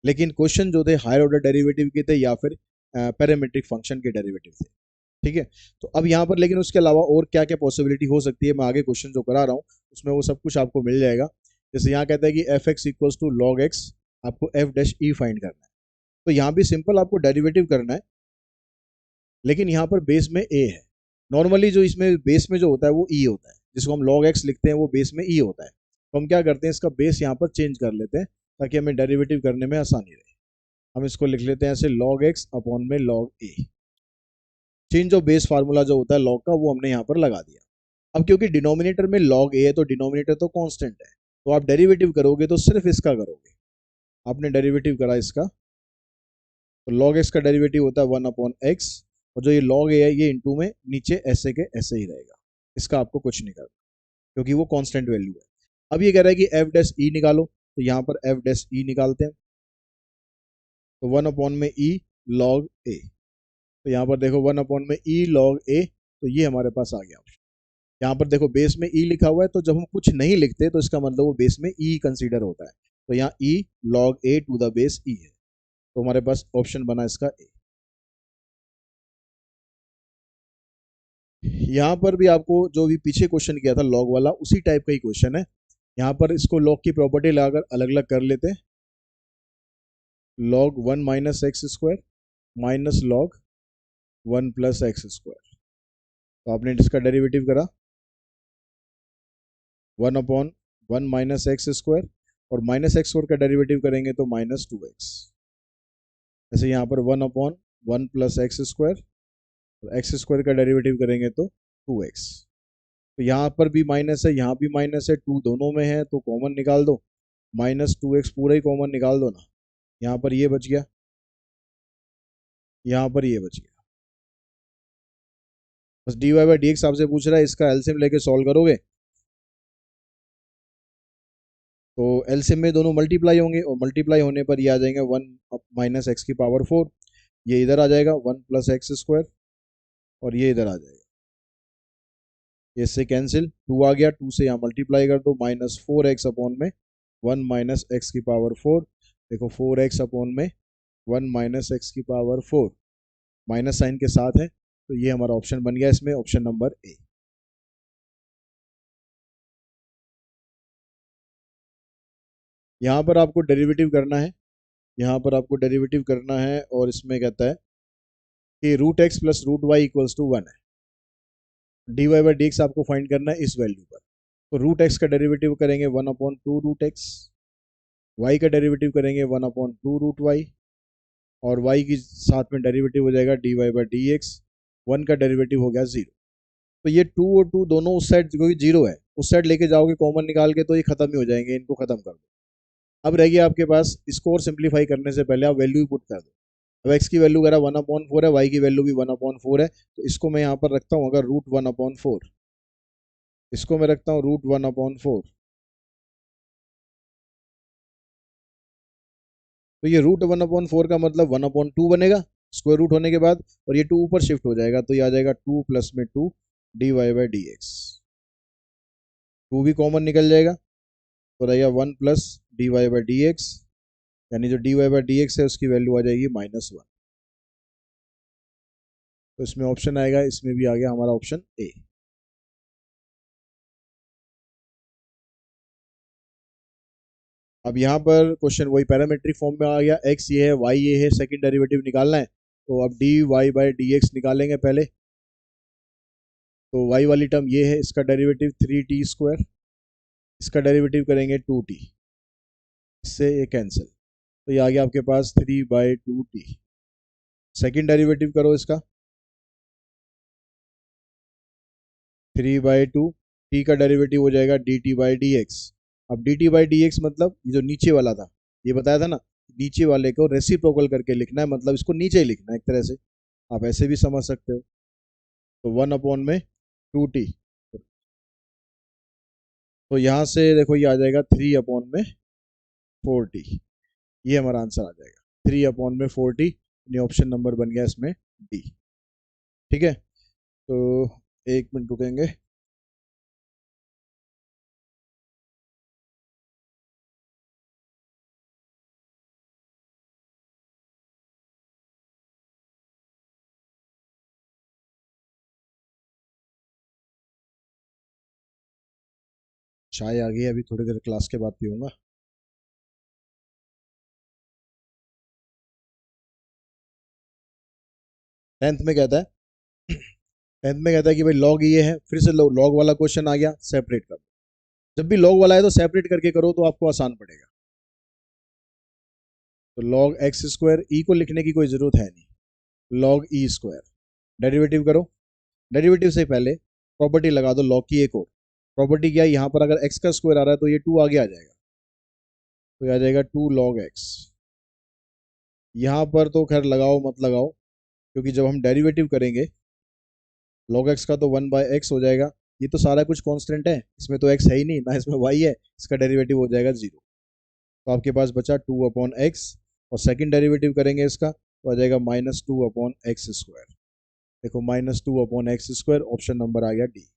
लेकिन क्वेश्चन जो थे हायर ऑर्डर डेरिवेटिव के थे या फिर पैरामेट्रिक फंक्शन के डेरिवेटिव थे। ठीक है, तो अब यहाँ पर लेकिन उसके अलावा और क्या क्या पॉसिबिलिटी हो सकती है, मैं आगे क्वेश्चन जो करा रहा हूँ उसमें वो सब कुछ आपको मिल जाएगा। जैसे यहाँ कहता है कि f(x) = log x, आपको f' फाइंड करना है। तो यहाँ भी सिंपल आपको डेरिवेटिव करना है, लेकिन यहाँ पर बेस में a है। नॉर्मली जो इसमें बेस में जो होता है वो e होता है, जिसको हम log x लिखते हैं वो बेस में e होता है। तो हम क्या करते हैं, इसका बेस यहाँ पर चेंज कर लेते हैं ताकि हमें डेरिवेटिव करने में आसानी रहे। हम इसको लिख लेते हैं ऐसे log x अपॉन में log a। Change of base formula जो होता है log का वो हमने यहाँ पर लगा दिया। अब क्योंकि डिनोमिनेटर में log a है तो डिनोमिनेटर तो कांस्टेंट है, तो आप डेरिवेटिव करोगे तो सिर्फ इसका करोगे। आपने डेरिवेटिव करा इसका, तो log x का डेरिवेटिव होता है 1/x, और जो ये log a है ये इंटू में नीचे ऐसे के ऐसे ही रहेगा। इसका आपको कुछ नहीं करना क्योंकि वो कांस्टेंट वैल्यू है। अब ये कह रहा है कि f' निकालो, तो यहाँ पर f' निकालते हैं, तो 1/e log a। तो यहाँ पर देखो 1/e log a, तो ये हमारे पास आ गया। यहाँ पर देखो बेस में e लिखा हुआ है, तो जब हम कुछ नहीं लिखते तो इसका मतलब वो बेस में e कंसीडर होता है। तो यहाँ e log a to the base e है, तो हमारे पास ऑप्शन बना इसका a। यहाँ पर भी आपको जो भी पीछे क्वेश्चन किया था लॉग वाला, उसी टाइप का ही क्वेश्चन है। यहाँ पर इसको लॉग की प्रॉपर्टी लगाकर अलग अलग कर लेते हैं। log 1 - x² minus log 1 + x²। तो आपने इसका डेरिवेटिव करा 1/1 - x², और -x² का डेरिवेटिव करेंगे तो -2x। जैसे यहाँ पर 1/1 + x², और x² का डेरिवेटिव करेंगे तो 2x। तो यहाँ पर भी माइनस है, यहाँ भी माइनस है, 2 दोनों में है तो कॉमन निकाल दो, -2x पूरा ही कॉमन निकाल दो ना। यहाँ पर ये बच गया, यहाँ पर ये बच गया। बस dy/dx आपसे पूछ रहा है, इसका एलसीएम लेके सॉल्व करोगे तो एलसीएम में दोनों मल्टीप्लाई होंगे, और मल्टीप्लाई होने पर ये आ जाएंगे 1 - x⁴। ये इधर आ जाएगा 1 + x², और ये इधर आ जाएगा, ये इससे कैंसिल, 2 आ गया, 2 से यहाँ मल्टीप्लाई कर दो, -4x अपॉन में 1 - x⁴। देखो 4x अपॉन में 1 - x⁴ माइनस साइन के साथ है, तो ये हमारा ऑप्शन बन गया इसमें, ऑप्शन नंबर ए। यहाँ पर आपको डेरिवेटिव करना है, यहाँ पर आपको डेरिवेटिव करना है, और इसमें कहता है कि √x + √y = 1 है। D Y by D x आपको फाइंड करना है इस वैल्यू पर। तो रूट एक्स का डेरिवेटिव करेंगे 1/2 रूट एक्स, वाई का डेरिवेटिव करेंगे 1/2 रूट वाई, और y की साथ में डेरिवेटिव हो जाएगा d Y by D x, 1 का डेरिवेटिव हो गया 0। तो ये 2 और 2 दोनों उस साइड, क्योंकि 0 है, उस साइड लेके जाओगे कॉमन निकाल के तो ये खत्म ही हो जाएंगे, इनको खत्म कर दो। अब रह गया आपके पास, इसको और सिंप्लीफाई करने से पहले आप वैल्यू ही पुट कर दो। अब x की वैल्यू वगैरह 1/4 है, y की वैल्यू भी 1/4 है, तो इसको मैं यहाँ पर रखता हूँ अगर √1/4, इसको मैं रखता हूँ √1/4। तो ये √1/4 का मतलब 1/2 बनेगा स्क्वायर रूट होने के बाद, और ये 2 ऊपर शिफ्ट हो जाएगा तो ये आ जाएगा 2 प्लस में 2 d Y by D x, 2 भी कॉमन निकल जाएगा तो रहेगा 1 plus D Y by D x, यानी जो D Y by D x है उसकी वैल्यू आ जाएगी -1। तो इसमें ऑप्शन आएगा, इसमें भी आ गया हमारा ऑप्शन ए। अब यहाँ पर क्वेश्चन वही पैरामेट्रिक फॉर्म में आ गया, एक्स ये है, वाई ये है, सेकंड डेरिवेटिव निकालना है। तो अब D Y by D x निकालेंगे पहले। तो वाई वाली टर्म ये है, इसका डेरिवेटिव 3t², इसका डेरिवेटिव करेंगे 2t, इससे ये कैंसिल, तो ये आ गया आपके पास 3/2t। सेकंड डेरिवेटिव करो इसका, 3/2, टी का डेरिवेटिव हो जाएगा dt बाई डी एक्स। अब dt बाई डी एक्स मतलब ये जो नीचे वाला था, ये बताया था ना, नीचे वाले को रेसिप्रोकल करके लिखना है, मतलब इसको नीचे ही लिखना है एक तरह से, आप ऐसे भी समझ सकते हो। तो 1/2t, तो यहाँ से देखो ये आ जाएगा 3/4t, ये हमारा आंसर आ जाएगा 3/4t, यानी ऑप्शन नंबर बन गया इसमें डी। ठीक है, तो 1 मिनट रुकेंगे। चाय आ गई, अभी थोड़ी देर क्लास के बाद पीऊंगा। 10th में कहता है, 10th में कहता है कि भाई लॉग ये है, फिर से लॉग वाला क्वेश्चन आ गया, सेपरेट कर। जब भी लॉग वाला है तो सेपरेट करके करो तो आपको आसान पड़ेगा। तो लॉग x², ई को लिखने की कोई जरूरत है नहीं, लॉग e², डेरिवेटिव करो। डेरिवेटिव से पहले प्रॉपर्टी लगा दो लॉग की, एक और प्रॉपर्टी क्या है, यहाँ पर अगर x का स्क्वायर आ रहा है तो ये 2 आगे आ जाएगा, तो ये आ जाएगा 2 log x। यहाँ पर तो खैर लगाओ मत लगाओ, क्योंकि जब हम डेरिवेटिव करेंगे log x का तो 1/x हो जाएगा। ये तो सारा कुछ कांस्टेंट है, इसमें तो x है ही नहीं ना, इसमें y है, इसका डेरिवेटिव हो जाएगा 0। तो आपके पास बचा 2/x, और सेकंड डेरिवेटिव करेंगे इसका तो आ जाएगा -2/x²। देखो -2/x², ऑप्शन नंबर आ गया डी।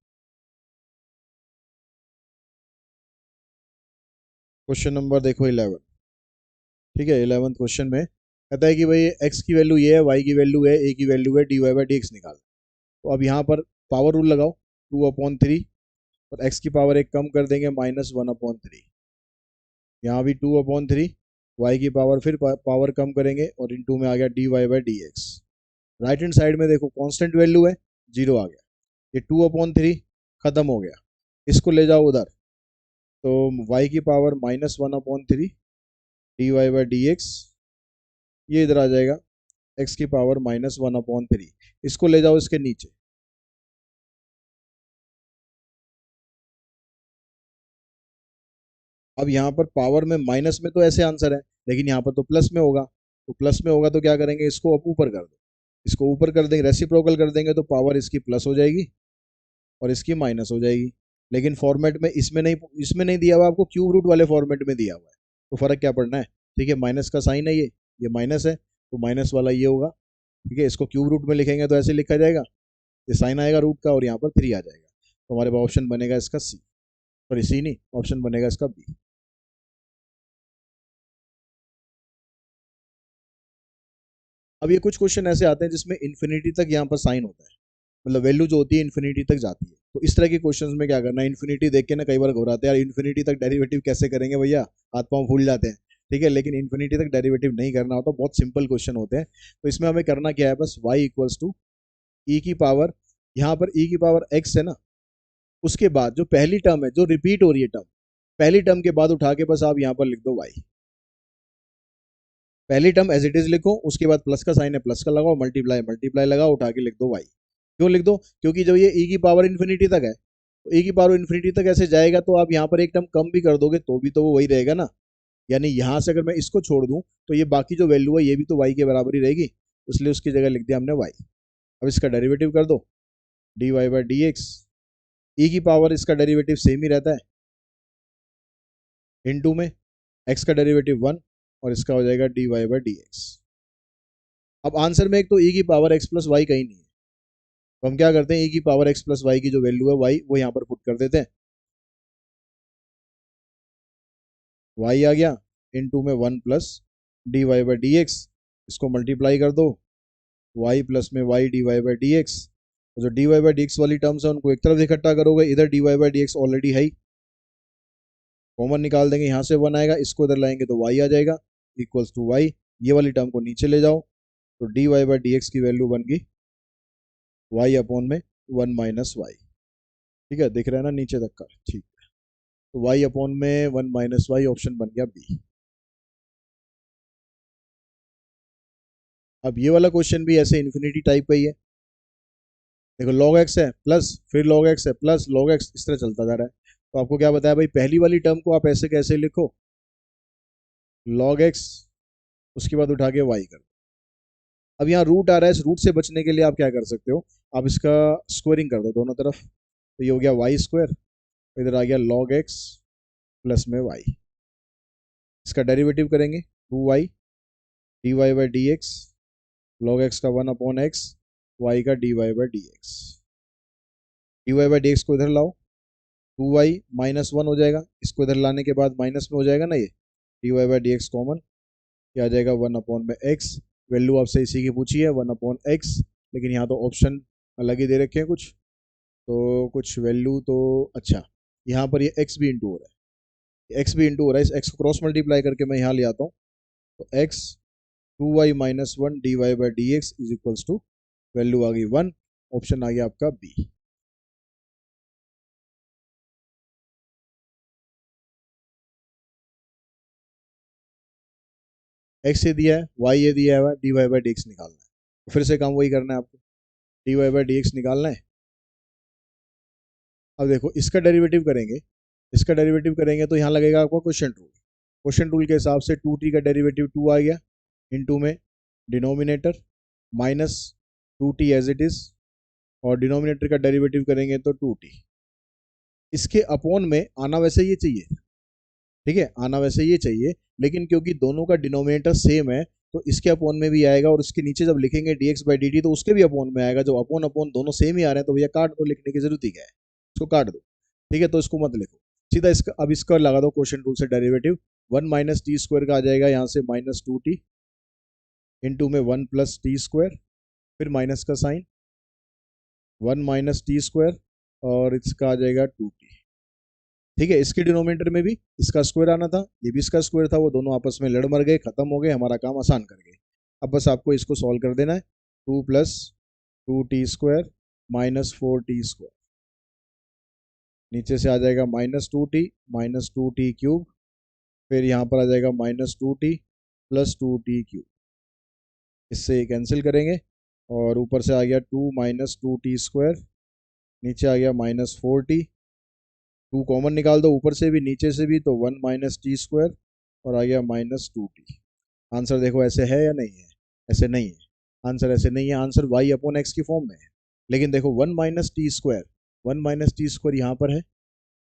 क्वेश्चन नंबर देखो 11। ठीक है, 11th क्वेश्चन में कहता है कि भाई x की वैल्यू ये है, y की वैल्यू है, a की वैल्यू है, d Y by D x निकाल। तो अब यहाँ पर पावर रूल लगाओ, 2/3, और x की पावर एक कम कर देंगे -1/3, यहाँ भी 2/3, y की पावर फिर पावर कम करेंगे और इनटू में आ गया d Y by D x. Right hand side में देखो कांस्टेंट वैल्यू है, 0 आ गया, ये 2/3 खत्म हो गया, इसको ले जाओ उधर, तो y की power -1/3 d Y by D x, ये इधर आ जाएगा x की पावर -1/3, इसको ले जाओ इसके नीचे। अब यहाँ पर पावर में माइनस में तो ऐसे आंसर है, लेकिन यहाँ पर तो प्लस में होगा, तो प्लस में होगा तो क्या करेंगे, इसको अब ऊपर कर दो, इसको ऊपर कर देंगे, रेसिप्रोकल कर देंगे तो पावर इसकी प्लस हो जाएगी और इसकी माइनस हो जाएगी। लेकिन फॉर्मेट में इसमें नहीं दिया हुआ, आपको क्यूब रूट वाले फॉर्मेट में दिया हुआ है, तो फर्क क्या पड़ना है। ठीक है, माइनस का साइन है, ये माइनस है, तो माइनस वाला ये होगा। ठीक है, इसको क्यूब रूट में लिखेंगे तो ऐसे लिखा जाएगा, ये साइन आएगा रूट का और यहाँ पर 3 आ जाएगा, तो हमारे पास ऑप्शन बनेगा इसका सी, सॉरी सी नहीं, ऑप्शन बनेगा इसका बी। अब ये कुछ क्वेश्चन ऐसे आते हैं जिसमें इन्फिनिटी तक यहाँ पर साइन होता है, मतलब वैल्यू जो होती है इन्फिनिटी तक जाती है, तो इस तरह के क्वेश्चंस में क्या करना है, इन्फिनिटी देख के ना कई बार घबराते हैं यार, इन्फिनिटी तक डेरिवेटिव कैसे करेंगे भैया, हाथ पांव फूल जाते हैं। ठीक है, लेकिन इन्फिनिटी तक डेरिवेटिव नहीं करना होता, बहुत सिंपल क्वेश्चन होते हैं। तो इसमें हमें करना क्या है, बस y इक्वल्स टू ई की पावर यहाँ पर e की पावर x है ना, उसके बाद जो पहली टर्म है जो रिपीट हो रही है टर्म, पहली टर्म के बाद उठा के बस आप यहाँ पर लिख दो y। पहली टर्म एज इट इज लिखो, उसके बाद प्लस का साइन है प्लस का लगाओ, मल्टीप्लाई मल्टीप्लाई लगाओ, उठा के लिख दो y। क्यों लिख दो? क्योंकि जब ये e की पावर इन्फिनिटी तक है, तो e की पावर इन्फिनिटी तक ऐसे जाएगा तो आप यहाँ पर एक टर्म कम भी कर दोगे तो भी तो वो वही रहेगा ना। यानी यहाँ से अगर मैं इसको छोड़ दूं तो ये बाकी जो वैल्यू है ये भी तो y के बराबर ही रहेगी, इसलिए उसकी जगह लिख दिया हमने y। अब इसका डेरिवेटिव कर दो, dy बाई डी एक्स, ई की पावर इसका डेरिवेटिव सेम ही रहता है, इनटू में x का डेरिवेटिव 1 और इसका हो जाएगा dy बाई डी एक्स। अब आंसर में एक तो e की पावर x प्लस वाई कहीं नहीं है, तो हम क्या करते हैं e की पावर x प्लस वाई की जो वैल्यू है y वो यहाँ पर पुट कर देते हैं, y आ गया इनटू में 1 plus D Y by D X, इसको मल्टीप्लाई कर दो, y प्लस में y D Y by D X, जो D Y by D X वाली टर्म्स है उनको एक तरफ इकट्ठा करोगे, इधर D Y by D X already है ही, कॉमन निकाल देंगे, यहाँ से 1 आएगा, इसको इधर लाएंगे तो y आ जाएगा इक्वल्स टू y, ये वाली टर्म को नीचे ले जाओ तो d Y by D x की वैल्यू बन गई y अपॉन में 1 माइनस वाई। ठीक है, दिख रहा है ना नीचे तक का? ठीक है, तो y अपॉन में 1 माइनस वाई ऑप्शन बन गया बी। अब ये वाला क्वेश्चन भी ऐसे इन्फिनिटी टाइप का ही है, देखो log x है प्लस फिर log x है प्लस log x, इस तरह चलता जा रहा है। तो आपको क्या बताया भाई, पहली वाली टर्म को आप ऐसे कैसे लिखो, log x, उसके बाद उठा के y कर दो। अब यहाँ रूट आ रहा है, इस रूट से बचने के लिए आप क्या कर सकते हो, आप इसका स्क्वायरिंग कर दो दोनों तरफ, तो ये हो गया वाई स्क्वायर, इधर आ गया log x प्लस में y, इसका डेरिवेटिव करेंगे 2y d Y by D x, log x का 1 अपॉन एक्स, वाई का d Y by D x, d Y by D x को इधर लाओ, 2y माइनस 1 हो जाएगा, इसको इधर लाने के बाद माइनस में हो जाएगा ना, ये d Y by D x common, ये आ जाएगा 1 अपॉन में एक्स, वैल्यू आपसे इसी की पूछी है 1 अपॉन एक्स, लेकिन यहाँ तो ऑप्शन अलग ही दे रखे हैं कुछ, तो कुछ वैल्यू तो अच्छा, यहाँ पर ये x भी इंटू हो रहा है, x भी इंटू हो रहा है, इस x को क्रॉस मल्टीप्लाई करके मैं यहाँ ले आता हूँ, तो x 2y minus 1 D Y by D X is equals to, value आ गई 1, ऑप्शन आ गया आपका बी। x ये दिया है, y ये दिया है, d Y by D x निकालना है, तो फिर से काम वही करना है आपको, D Y by D x निकालना है। अब देखो इसका डेरिवेटिव करेंगे, इसका डेरिवेटिव करेंगे तो यहाँ लगेगा आपको क्वेश्चन रूल, क्वेश्चन रूल के हिसाब से 2t का डेरिवेटिव 2 आ गया, इनटू में denominator minus 2t as it is, और डिनोमिनेटर का डेरिवेटिव करेंगे तो 2t, इसके अपॉन में आना वैसे ये चाहिए, ठीक है, आना वैसे ये चाहिए, लेकिन क्योंकि दोनों का डिनोमिनेटर सेम है तो इसके अपॉन में भी आएगा, और इसके नीचे जब लिखेंगे dx बाई dt तो उसके भी अपॉन में आएगा, जो अपॉन अपॉन दोनों सेम ही आ रहे हैं तो भैया काट दो, लिखने की जरूरत ही क्या है, इसको काट दो। ठीक है, तो इसको मत लिखो सीधा, इसका अब इसका लगा दो क्वेश्चन रूल से डेरिवेटिव, 1 माइनस टी स्क्वायर का आ जाएगा यहाँ से माइनस 2t, इंटू में 1 प्लस टी स्क्वायर, फिर माइनस का साइन, 1 माइनस टी स्क्वायर, और इसका आ जाएगा 2t। ठीक है, इसके डिनोमिनेटर में भी इसका स्क्वायर आना था, ये भी इसका स्क्वायर था, वो दोनों आपस में लड़ मर गए, खत्म हो गए, हमारा काम आसान कर गए। अब बस आपको इसको सॉल्व कर देना है, 2 plus 2t square minus 4t square, नीचे से आ जाएगा माइनस 2t क्यूब, फिर यहाँ पर आ जाएगा minus 2t plus 2t cube, इससे ये कैंसिल करेंगे, और ऊपर से आ गया 2 माइनस 2t स्क्वायर, नीचे आ गया माइनस 4t, 2 कॉमन निकाल दो ऊपर से भी नीचे से भी, तो 1 माइनस टी स्क्वायर, और आ गया माइनस 2t। आंसर देखो ऐसे है या नहीं है, ऐसे नहीं है, आंसर ऐसे नहीं है, आंसर y अपॉन एक्स की फॉर्म में है, लेकिन देखो 1 माइनस टी स्क्वायर यहाँ पर है,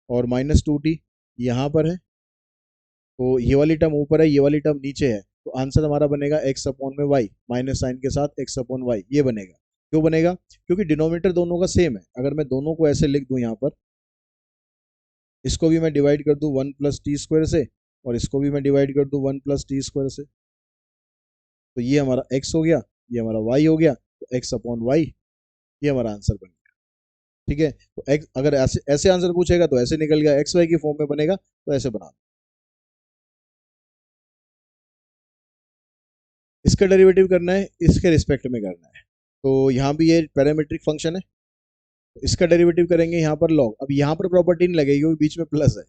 और माइनस 2t यहाँ पर है, तो ये वाली टर्म ऊपर है, ये वाली टर्म नीचे है, तो आंसर हमारा बनेगा x अपॉन में y, माइनस साइन के साथ x अपॉन y, ये बनेगा। क्यों बनेगा? क्योंकि डिनोमिनेटर दोनों का सेम है, अगर मैं दोनों को ऐसे लिख दूं यहाँ पर, इसको भी मैं डिवाइड कर दूं 1 प्लस टी स्क्वायर से, और इसको भी मैं डिवाइड कर दूं 1 प्लस टी स्क्वायर से, तो ये हमारा x हो गया, ये हमारा y हो गया, तो x अपॉन वाई, ये हमारा आंसर बन गया। ठीक है, तो x अगर ऐसे ऐसे आंसर पूछेगा तो ऐसे निकल गया, एक्स वाई की फॉर्म में बनेगा तो ऐसे बना, इसका डेरिवेटिव करना है, इसके रिस्पेक्ट में करना है, तो यहाँ भी ये पैरामीट्रिक फंक्शन है, तो इसका डेरिवेटिव करेंगे यहाँ पर लॉग। अब यहाँ पर प्रॉपर्टी नहीं लगेगी क्योंकि बीच में प्लस है,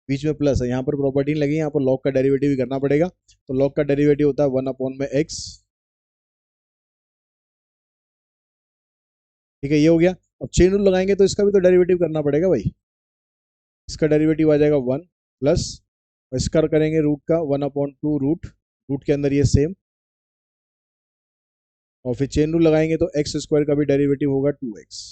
बीच में प्लस है, यहाँ पर प्रॉपर्टी नहीं लगेगी, यहाँ पर लॉग का डेरिवेटिव ही करना पड़ेगा। तो लॉग का डेरिवेटिव होता है 1/x। ठीक है, ये हो गया। अब चेन रूल लगाएंगे तो इसका भी तो डेरिवेटिव करना पड़ेगा भाई। इसका डेरिवेटिव आ जाएगा 1 प्लस, इसका करेंगे रूट का 1/2 रूट, रूट के अंदर ये सेम, और फिर चेन रूल लगाएंगे तो एक्स स्क्वायर का भी डेरिवेटिव होगा 2x।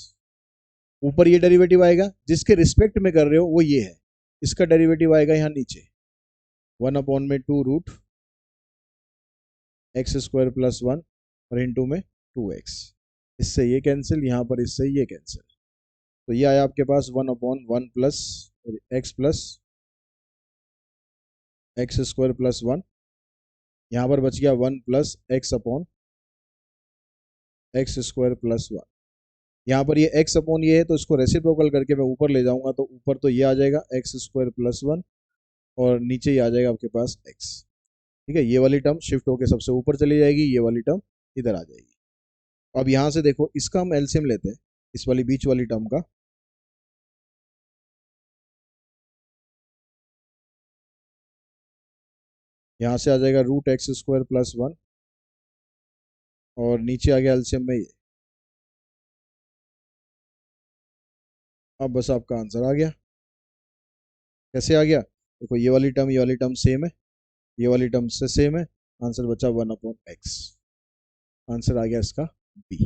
ऊपर ये डेरिवेटिव आएगा, जिसके रिस्पेक्ट में कर रहे हो वो ये है, इसका डेरिवेटिव आएगा यहाँ नीचे 1/2 रूट एक्स स्क्वायर प्लस 1 और इंटू में 2x। इससे ये कैंसिल, यहाँ पर इससे ये कैंसिल, तो ये आया आपके पास 1/1 प्लस एक्स स्क्वायर प्लस 1, यहाँ पर बच गया 1 प्लस एक्स स्क्वायर प्लस 1। यहाँ पर ये x अपॉन ये है तो इसको रेसिप्रोकल करके मैं ऊपर ले जाऊंगा, तो ऊपर तो ये आ जाएगा एक्स स्क्वायर प्लस 1 और नीचे ये आ जाएगा आपके पास x। ठीक है, ये वाली टर्म शिफ्ट होकर सबसे ऊपर चली जाएगी, ये वाली टर्म इधर आ जाएगी। अब यहाँ से देखो, इसका हम एलसीएम लेते हैं, इस वाली बीच वाली टर्म का। यहाँ से आ जाएगा रूट एक्स स्क्वायर प्लस 1 और नीचे आ गया एलसीएम में ये। अब बस आपका आंसर आ गया। कैसे आ गया? देखो, ये वाली टर्म सेम है, ये वाली टर्म से सेम है, आंसर बचा 1/x। आंसर आ गया इसका बी।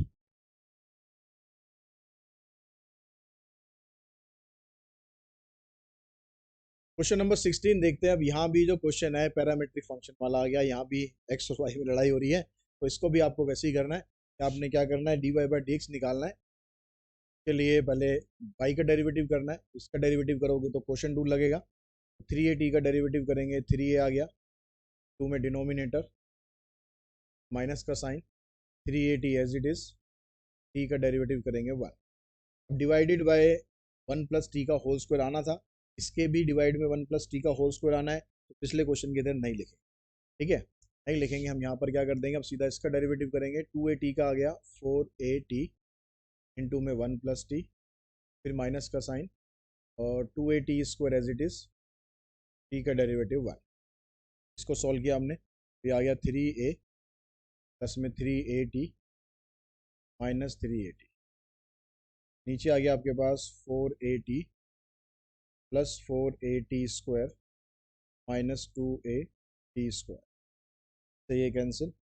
क्वेश्चन नंबर 16 देखते हैं। अब यहाँ भी जो क्वेश्चन है पैरामेट्रिक फंक्शन वाला आ गया, यहाँ भी एक्स और वाई में लड़ाई हो रही है, तो इसको भी आपको वैसे ही करना है कि आपने क्या करना है, dy/dx निकालना है। के लिए पहले y का डेरिवेटिव करना है, इसका डेरिवेटिव करोगे तो क्वेश्चन टू लगेगा। 3a t का डेरिवेटिव करेंगे, 3a आ गया, 2 में डिनोमिनेटर माइनस का sign, 3a t as it is, t का डेरिवेटिव करेंगे 1। डिवाइडेड बाय 1 प्लस टी का होल स्क्वायर आना था, इसके भी डिवाइड में 1 प्लस टी का होल स्क्वायर आना है, तो पिछले क्वेश्चन के इधर नहीं लिखेंगे। ठीक है, नहीं लिखेंगे, हम यहाँ पर क्या कर देंगे, अब सीधा इसका डेरिवेटिव करेंगे। 2a t का आ गया 4a t इंटू में 1 प्लस टी, फिर माइनस का साइन, और 2a t square as it is, t का डेरिवेटिव 1। इसको सॉल्व किया हमने, ये आ गया 3a प्लस में 3a t minus 3a t, नीचे आ गया आपके पास 4a t plus 4a t square minus 2a t square, तो ये कैंसिल,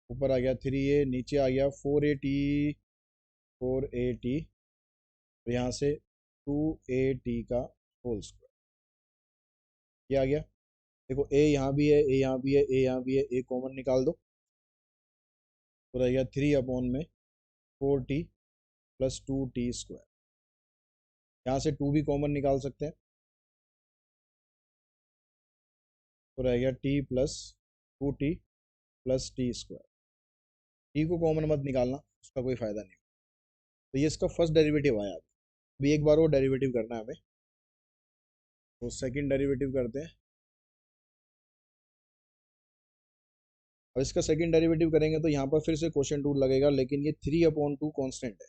ऊपर आ गया 3a, नीचे आ गया 4a t, तो यहाँ से 2a t का होल स्क्वायर, ये आ गया। देखो a यहाँ भी है, a यहाँ भी है, a यहाँ भी है, a कॉमन निकाल दो, तो रह गया 3/में 4t प्लस 2t स्क्वायर, यहाँ से 2 भी कॉमन निकाल सकते हैं, तो रह गया t plus 2t plus T square. T को कॉमन मत निकालना, उसका कोई फायदा नहीं। तो ये इसका फर्स्ट डेरिवेटिव आया। अभी एक बार वो डेरिवेटिव करना है हमें, तो सेकंड डेरिवेटिव करते हैं। अब इसका सेकंड डेरिवेटिव करेंगे तो यहाँ पर फिर से क्वेश्चन टू लगेगा, लेकिन ये 3/2 कांस्टेंट है,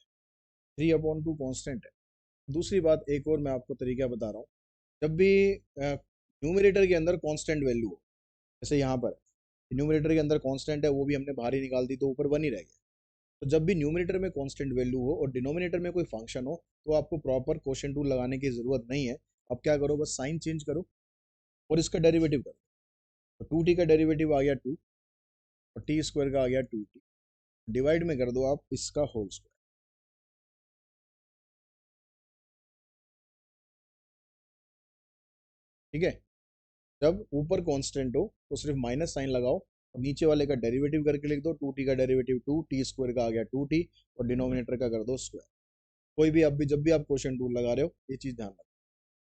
3/2 कांस्टेंट है। दूसरी बात एक और मैं आपको तरीका बता रहा हूँ, जब भी न्यूमरेटर के अंदर कांस्टेंट वैल्यू हो, जैसे यहाँ पर न्यूमरेटर के अंदर कांस्टेंट है, वो भी हमने बाहर ही निकाल दी तो ऊपर 1 ही रह गया। तो जब भी न्यूमरेटर में कांस्टेंट वैल्यू हो और डिनोमिनेटर में कोई फंक्शन हो, तो आपको प्रॉपर क्वेश्चन टू लगाने की जरूरत नहीं है। अब क्या करो, बस साइन चेंज करो और इसका डेरिवेटिव करो। तो 2t का डेरिवेटिव आ गया 2 और टी स्क्वायर का आ गया 2t, डिवाइड में कर दो आप इसका होल स्क्वायर। ठीक है, जब ऊपर कांस्टेंट हो तो सिर्फ माइनस साइन लगाओ और नीचे वाले का डेरिवेटिव करके लिख दो। 2t का डेरिवेटिव 2, टी स्क्वायर का आ गया 2t और डिनोमिनेटर का कर दो स्क्वायर। कोई भी, अब भी जब भी आप क्वेश्चन टू लगा रहे हो ये चीज ध्यान रखो।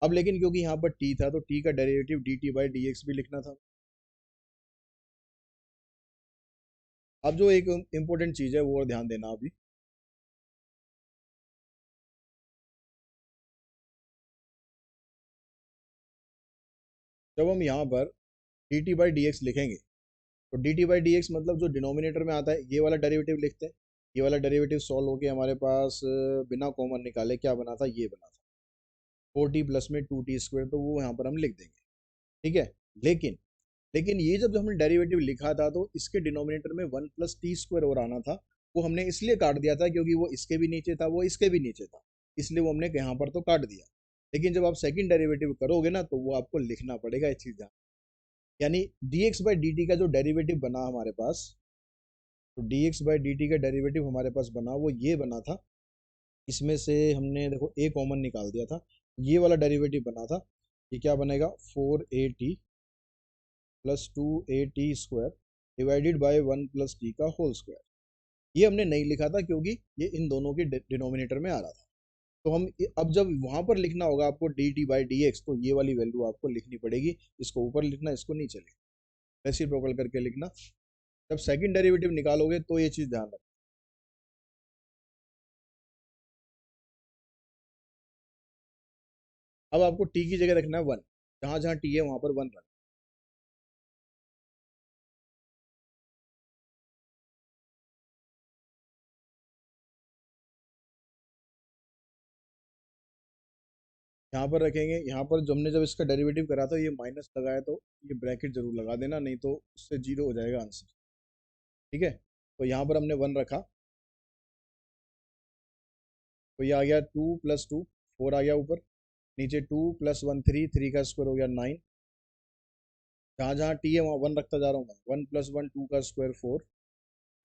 अब लेकिन क्योंकि यहाँ पर t था तो t का डेरिवेटिव dt/dx भी लिखना था। अब जो एक इंपॉर्टेंट चीज है वो और ध्यान देना अभी, जब हम यहाँ पर dt/dx लिखेंगे तो dt/dx मतलब जो डिनोमिनेटर में आता है ये वाला डेरिवेटिव लिखते हैं, ये वाला डेरिवेटिव सॉल्व होके हमारे पास बिना कॉमन निकाले क्या बना था, ये बना था 4t प्लस में 2t स्क्वायर, तो वो यहाँ पर हम लिख देंगे। ठीक है, लेकिन लेकिन ये जब हमने डेरिवेटिव लिखा था तो इसके डिनोमिनेटर में 1 + t² और आना था, वो हमने इसलिए काट दिया था क्योंकि वो इसके भी नीचे था, वो इसके भी नीचे था, इसलिए वो हमने यहाँ पर तो काट दिया। लेकिन जब आप सेकंड डेरिवेटिव करोगे ना तो वो आपको लिखना पड़ेगा इस चीज, यानी dx/dt का जो डेरिवेटिव बना हमारे पास, तो dx/dt का डेरिवेटिव हमारे पास बना वो ये बना था। इसमें से हमने देखो a कॉमन निकाल दिया था, ये वाला डेरिवेटिव बना था। ये क्या बनेगा 4at plus 2at² divided by 1 + t का होल स्क्वायर। ये हमने नहीं लिखा था क्योंकि ये इन दोनों के डिनोमिनेटर में आ रहा था। तो हम अब जब वहां पर लिखना होगा आपको dt/dx, तो ये वाली वैल्यू आपको लिखनी पड़ेगी। इसको ऊपर लिखना, इसको नीचे लिखना, रेसिप्रोकल करके लिखना। जब सेकंड डेरिवेटिव निकालोगे तो ये चीज ध्यान रखना। अब आपको t की जगह रखना है 1, जहां जहां t है वहां पर 1 रखना। यहाँ पर रखेंगे, यहाँ पर जो हमने जब इसका डेरिवेटिव करा था ये माइनस लगाया, तो ये ब्रैकेट जरूर लगा देना, नहीं तो उससे 0 हो जाएगा आंसर। ठीक है, तो यहाँ पर हमने 1 रखा, तो ये आ गया 2 + 2 4 आ गया ऊपर। नीचे 2 + 1 3, 3 का स्क्वायर हो गया 9। जहाँ जहाँ टी है वहाँ 1 रखता जा रहा हूँ मैं। 1 + 1 2 का स्क्वायर 4,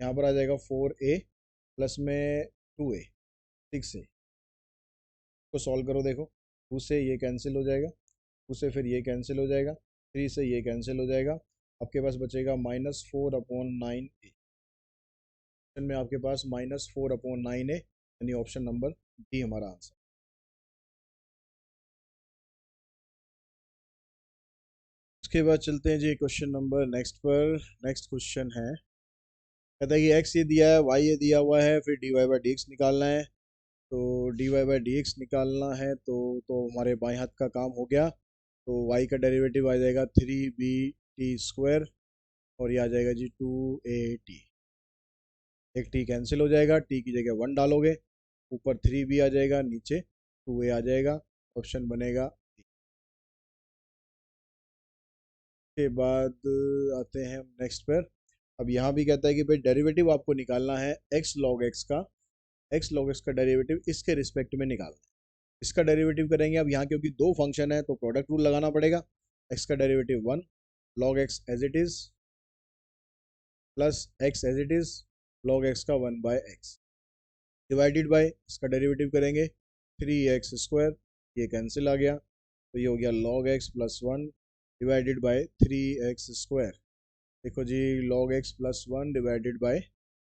यहाँ पर आ जाएगा 4a प्लस में 2a 6a। को सॉल्व करो, देखो 2 से ये कैंसिल हो जाएगा, 2 से फिर ये कैंसिल हो जाएगा, 3 से ये कैंसिल हो जाएगा। आपके पास बचेगा -4/9a। ऑप्शन में आपके पास -4/9a, यानी ऑप्शन नंबर डी हमारा आंसर। उसके बाद चलते हैं जी क्वेश्चन नंबर नेक्स्ट पर। नेक्स्ट क्वेश्चन है, कहता है कि x ये दिया है, y ये दिया हुआ है, फिर dy/dx निकालना है। तो dy/dx निकालना है तो हमारे बाएं हाथ का काम हो गया। तो y का डेरिवेटिव आ जाएगा 3bt² और ये आ जाएगा जी 2at। एक t कैंसिल हो जाएगा, t की जगह 1 डालोगे, ऊपर 3b आ जाएगा, नीचे 2a आ जाएगा, ऑप्शन बनेगा। के बाद आते हैं नेक्स्ट पर। अब यहाँ भी कहता है कि भाई डेरिवेटिव आपको निकालना है x log x का, x log x का डेरिवेटिव इसके रिस्पेक्ट में निकालना है। इसका डेरिवेटिव करेंगे अब यहाँ, क्योंकि दो फंक्शन है तो प्रोडक्ट रूल लगाना पड़ेगा। x का derivative 1 log x as it is plus x as it is log x का 1/x डिवाइडेड बाय, इसका डेरिवेटिव करेंगे 3x², ये कैंसिल आ गया, तो ये हो गया log x plus 1 divided bye 3x²। देखो जी log x plus 1 divided bye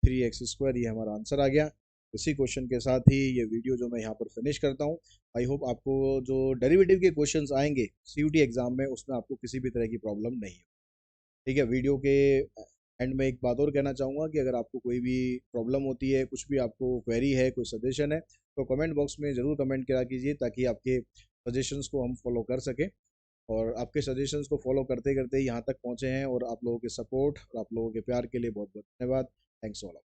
3x², ये हमारा आंसर आ गया। इसी क्वेश्चन के साथ ही ये वीडियो जो मैं यहाँ पर फिनिश करता हूँ। आई होप आपको जो डेरिवेटिव के क्वेश्चंस आएंगे सीयूटी एग्जाम में उसमें आपको किसी भी तरह की प्रॉब्लम नहीं हो। ठीक है, वीडियो के एंड में एक बात और कहना चाहूँगा कि अगर आपको कोई भी प्रॉब्लम होती है, कुछ भी आपको क्वेरी है, कोई सजेशन है, तो कमेंट बॉक्स में ज़रूर कमेंट करा कीजिए, ताकि आपके सजेशंस को हम फॉलो कर सकें। और आपके सजेशंस को फॉलो करते करते यहाँ तक पहुँचे हैं, और आप लोगों के सपोर्ट और आप लोगों के प्यार के लिए बहुत बहुत धन्यवाद। Thanks all.